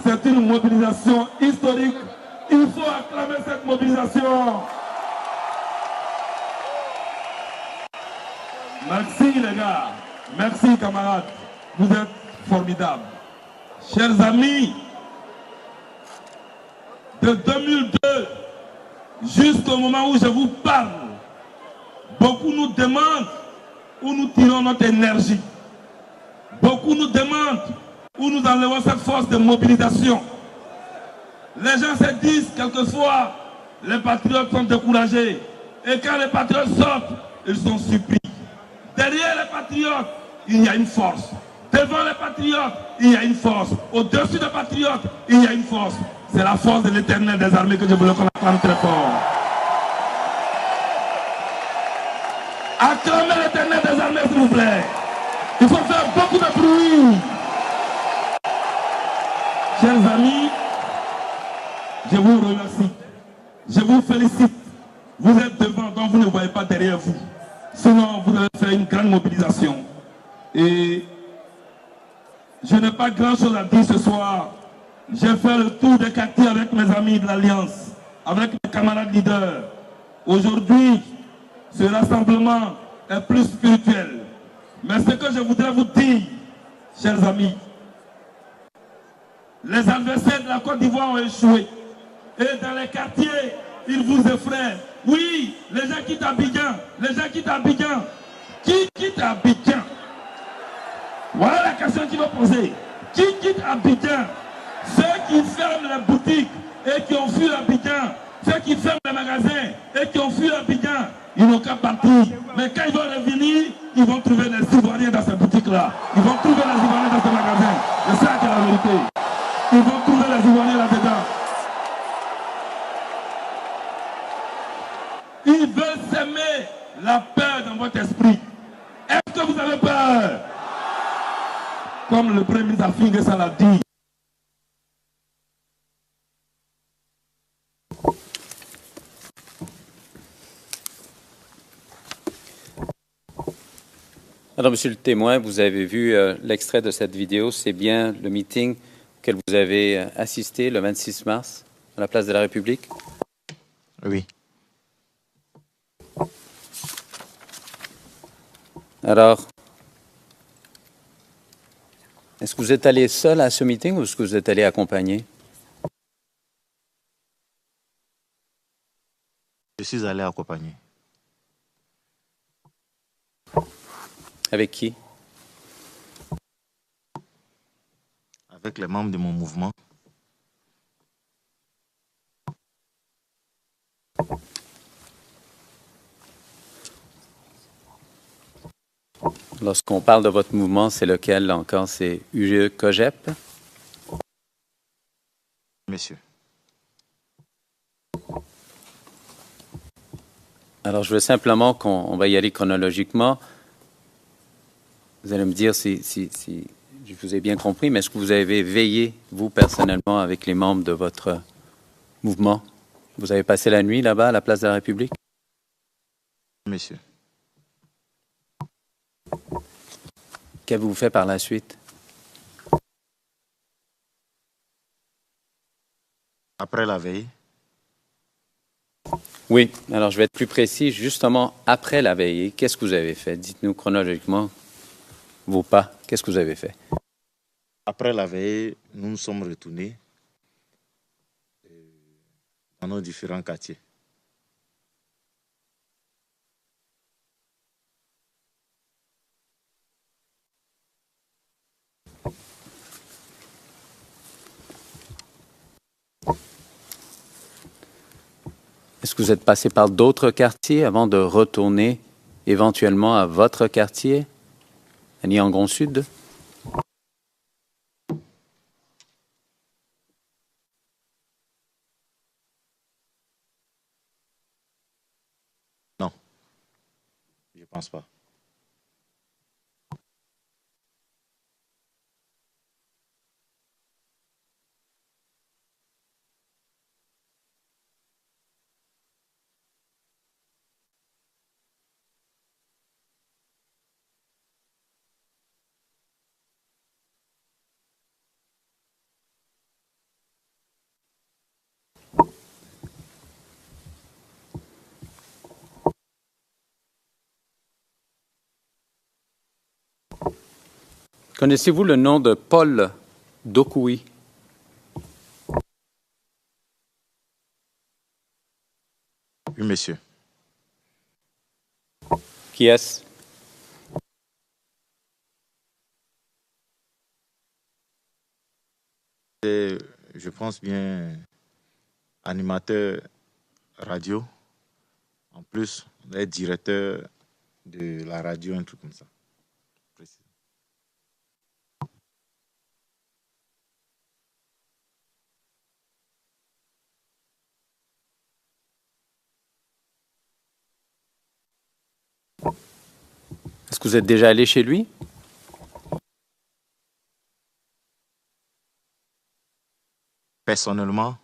C'est une mobilisation historique. Il faut acclamer cette mobilisation. Merci les gars. Merci camarades. Vous êtes formidables. Chers amis, de 2002 jusqu'au moment où je vous parle, beaucoup nous demandent où nous tirons notre énergie. Beaucoup nous demandent où nous enlevons cette force de mobilisation. Les gens se disent quelquefois, les patriotes sont découragés. Et quand les patriotes sortent, ils sont surpris. Derrière les patriotes, il y a une force. Devant les patriotes, il y a une force. Au-dessus des patriotes, il y a une force. C'est la force de l'Éternel des armées que je voulais qu'on acclame très fort. Acclamez l'Éternel des armées, s'il vous plaît. Il faut faire beaucoup de bruit. Chers amis, je vous remercie. Je vous félicite. Vous êtes devant, donc vous ne voyez pas derrière vous. Sinon, vous allez faire une grande mobilisation. Et je n'ai pas grand-chose à dire ce soir. J'ai fait le tour des quartiers avec mes amis de l'Alliance, avec mes camarades leaders. Aujourd'hui, ce rassemblement est plus spirituel. Mais ce que je voudrais vous dire, chers amis, les adversaires de la Côte d'Ivoire ont échoué. Et dans les quartiers, ils vous effraient. Oui, les gens quittent Abidjan. Les gens quittent Abidjan. Qui quitte Abidjan? Voilà la question qu'il faut poser. Qui quitte Abidjan? Ceux qui ferment les boutiques et qui ont fui Abidjan. Ceux qui ferment les magasins et qui ont fui Abidjan. Ils n'ont qu'à partir. Mais quand ils vont revenir, ils vont trouver les Ivoiriens dans ces boutiques-là. Ils vont trouver les Ivoiriens dans ces magasins. C'est ça qui est la vérité. Ils vont trouver les Ivoiriens là-dedans. Ils veulent s'aimer la peur dans votre esprit. Est-ce que vous avez peur? Comme le premier ministre Afing l'a dit. Alors, Monsieur le témoin, vous avez vu l'extrait de cette vidéo. C'est bien le meeting auquel vous avez assisté le 26 mars à la place de la République? Oui. Alors, est-ce que vous êtes allé seul à ce meeting ou est-ce que vous êtes allé accompagné? Je suis allé accompagner. Avec qui? Avec les membres de mon mouvement. Lorsqu'on parle de votre mouvement, c'est lequel encore? C'est UGE-COGEP? Monsieur. Alors, je veux simplement qu'on va y aller chronologiquement. Vous allez me dire si je vous ai bien compris, mais est-ce que vous avez veillé, vous, personnellement, avec les membres de votre mouvement? Vous avez passé la nuit là-bas, à la place de la République? Monsieur. Qu'avez-vous fait par la suite? Après la veille? Oui, alors je vais être plus précis. Justement, après la veillée, qu'est-ce que vous avez fait? Dites-nous chronologiquement vos pas. Qu'est-ce que vous avez fait? Après la veille, nous nous sommes retournés dans nos différents quartiers. Est-ce que vous êtes passé par d'autres quartiers avant de retourner éventuellement à votre quartier, à Niangon Sud? Non, je ne pense pas. Connaissez-vous le nom de Paul Dokuyi? Oui, monsieur. Qui est-ce? C'est, je pense bien, animateur radio. En plus, on est directeur de la radio, un truc comme ça. Est-ce que vous êtes déjà allé chez lui? Personnellement,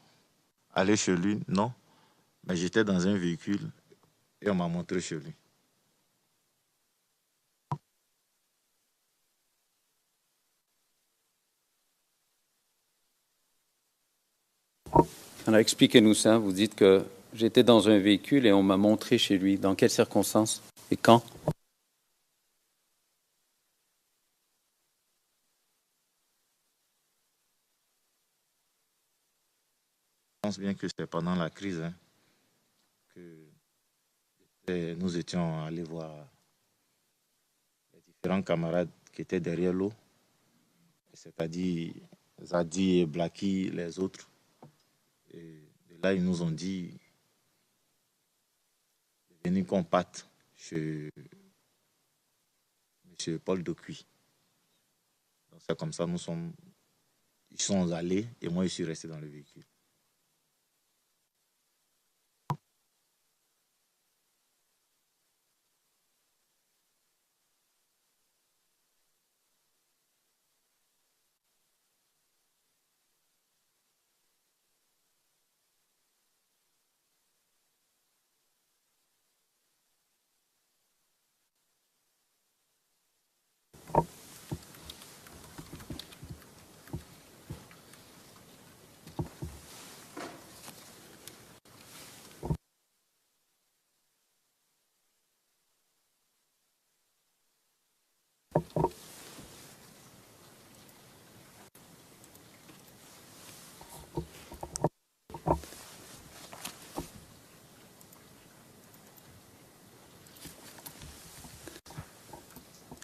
aller chez lui, non. Mais j'étais dans un véhicule et on m'a montré chez lui. Alors expliquez-nous ça. Vous dites que j'étais dans un véhicule et on m'a montré chez lui. Dans quelles circonstances et quand? Je pense bien que c'était pendant la crise que nous étions allés voir les différents camarades qui étaient derrière l'eau, c'est-à-dire Zadi et Blacky, les autres. Et là, ils nous ont dit de venir qu'on parte chez M. Paul Dokuyi. Donc c'est comme ça, ils sont allés et moi, je suis resté dans le véhicule.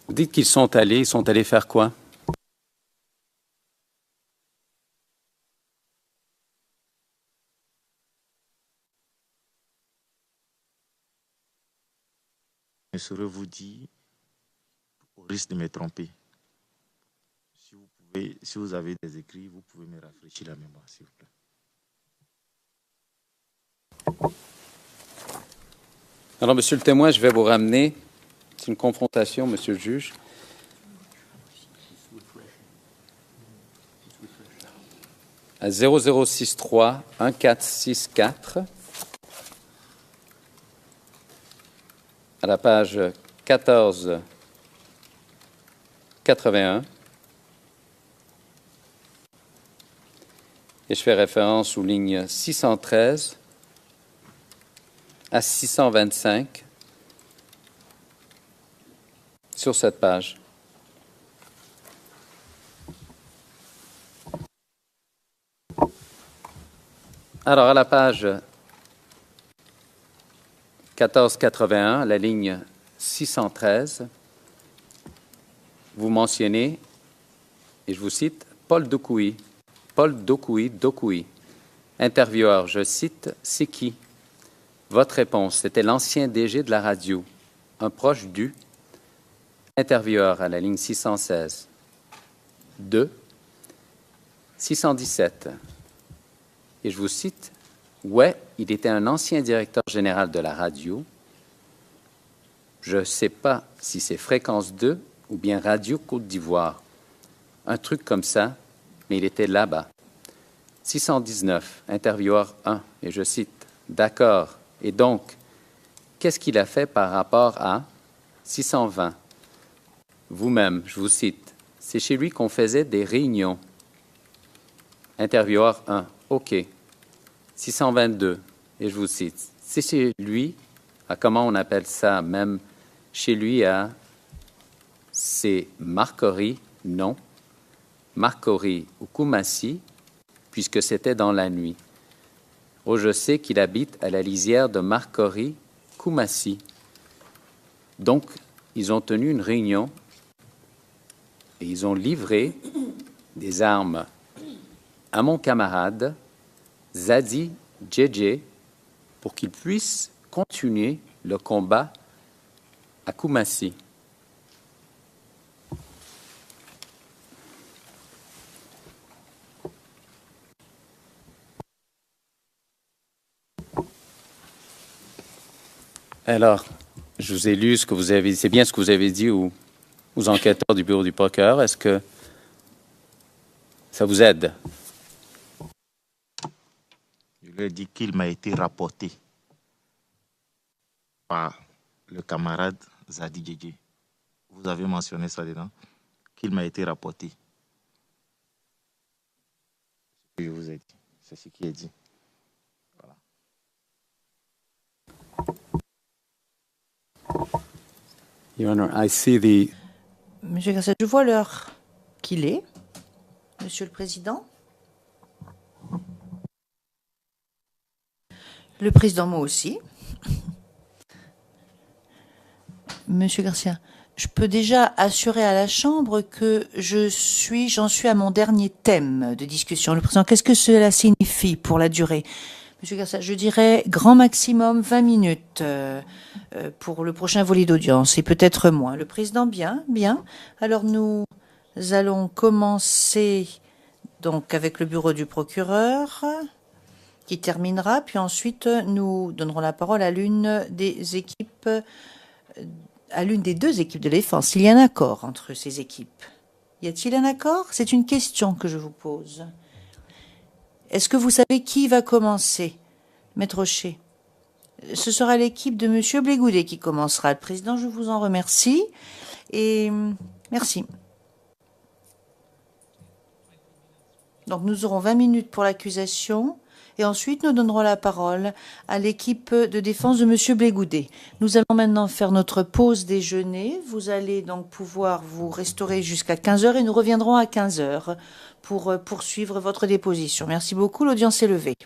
Vous dites qu'ils sont allés faire quoi? Je saurais vous dire, au risque de me tromper, si vous avez des écrits, vous pouvez me rafraîchir la mémoire, s'il vous plaît. Alors, monsieur le témoin, je vais vous ramener. C'est une confrontation, monsieur le juge. À 0063 1464, à la page 1481, et je fais référence aux lignes 613 à 625 sur cette page. Alors, à la page 1481, la ligne 613, vous mentionnez, et je vous cite, Paul Dokouy, intervieweur, je cite, c'est qui? Votre réponse, c'était l'ancien DG de la radio, un proche du intervieweur à la ligne 616. 2, 617. Et je vous cite, ouais, il était un ancien directeur général de la radio. Je ne sais pas si c'est Fréquence 2 ou bien Radio Côte d'Ivoire. Un truc comme ça, mais il était là-bas. 619, intervieweur 1, et je cite, d'accord. Et donc, qu'est-ce qu'il a fait par rapport à 620? Vous-même, je vous cite, c'est chez lui qu'on faisait des réunions. Intervieweur 1, OK. 622, et je vous cite, c'est chez lui, à comment on appelle ça, même chez lui à, c'est Marcory, non, Marcory ou Koumassi, puisque c'était dans la nuit. Oh, je sais qu'il habite à la lisière de Marcory, Koumassi. Donc, ils ont tenu une réunion et ils ont livré des armes à mon camarade Zadi Djedje pour qu'il puisse continuer le combat à Koumassi. Alors, je vous ai lu ce que vous avez dit. C'est bien ce que vous avez dit aux enquêteurs du bureau du procureur. Est-ce que ça vous aide? Je lui ai dit qu'il m'a été rapporté par le camarade Zadi Djedje. Vous avez mentionné ça dedans, qu'il m'a été rapporté. C'est ce que je vous ai dit. C'est ce qui est dit. Voilà. Your Honor, I see the... Monsieur Garcia, je vois l'heure qu'il est. Monsieur le Président. Le Président, moi aussi. Monsieur Garcia, je peux déjà assurer à la Chambre que j'en suis à mon dernier thème de discussion. Le Président, qu'est-ce que cela signifie pour la durée? Monsieur Garcia, je dirais grand maximum 20 minutes pour le prochain volet d'audience et peut-être moins. Le Président, bien. Alors nous allons commencer donc avec le bureau du procureur qui terminera, puis ensuite nous donnerons la parole à l'une des deux équipes de défense. Il y a un accord entre ces équipes. Y a-t-il un accord? C'est une question que je vous pose. Est-ce que vous savez qui va commencer? Maître Rocher. Ce sera l'équipe de Monsieur Blégoudet qui commencera. Le Président, je vous en remercie. Et merci. Donc nous aurons 20 minutes pour l'accusation. Et ensuite, nous donnerons la parole à l'équipe de défense de Monsieur Blégoudet. Nous allons maintenant faire notre pause déjeuner. Vous allez donc pouvoir vous restaurer jusqu'à 15h et nous reviendrons à 15h pour poursuivre votre déposition. Merci beaucoup. L'audience est levée.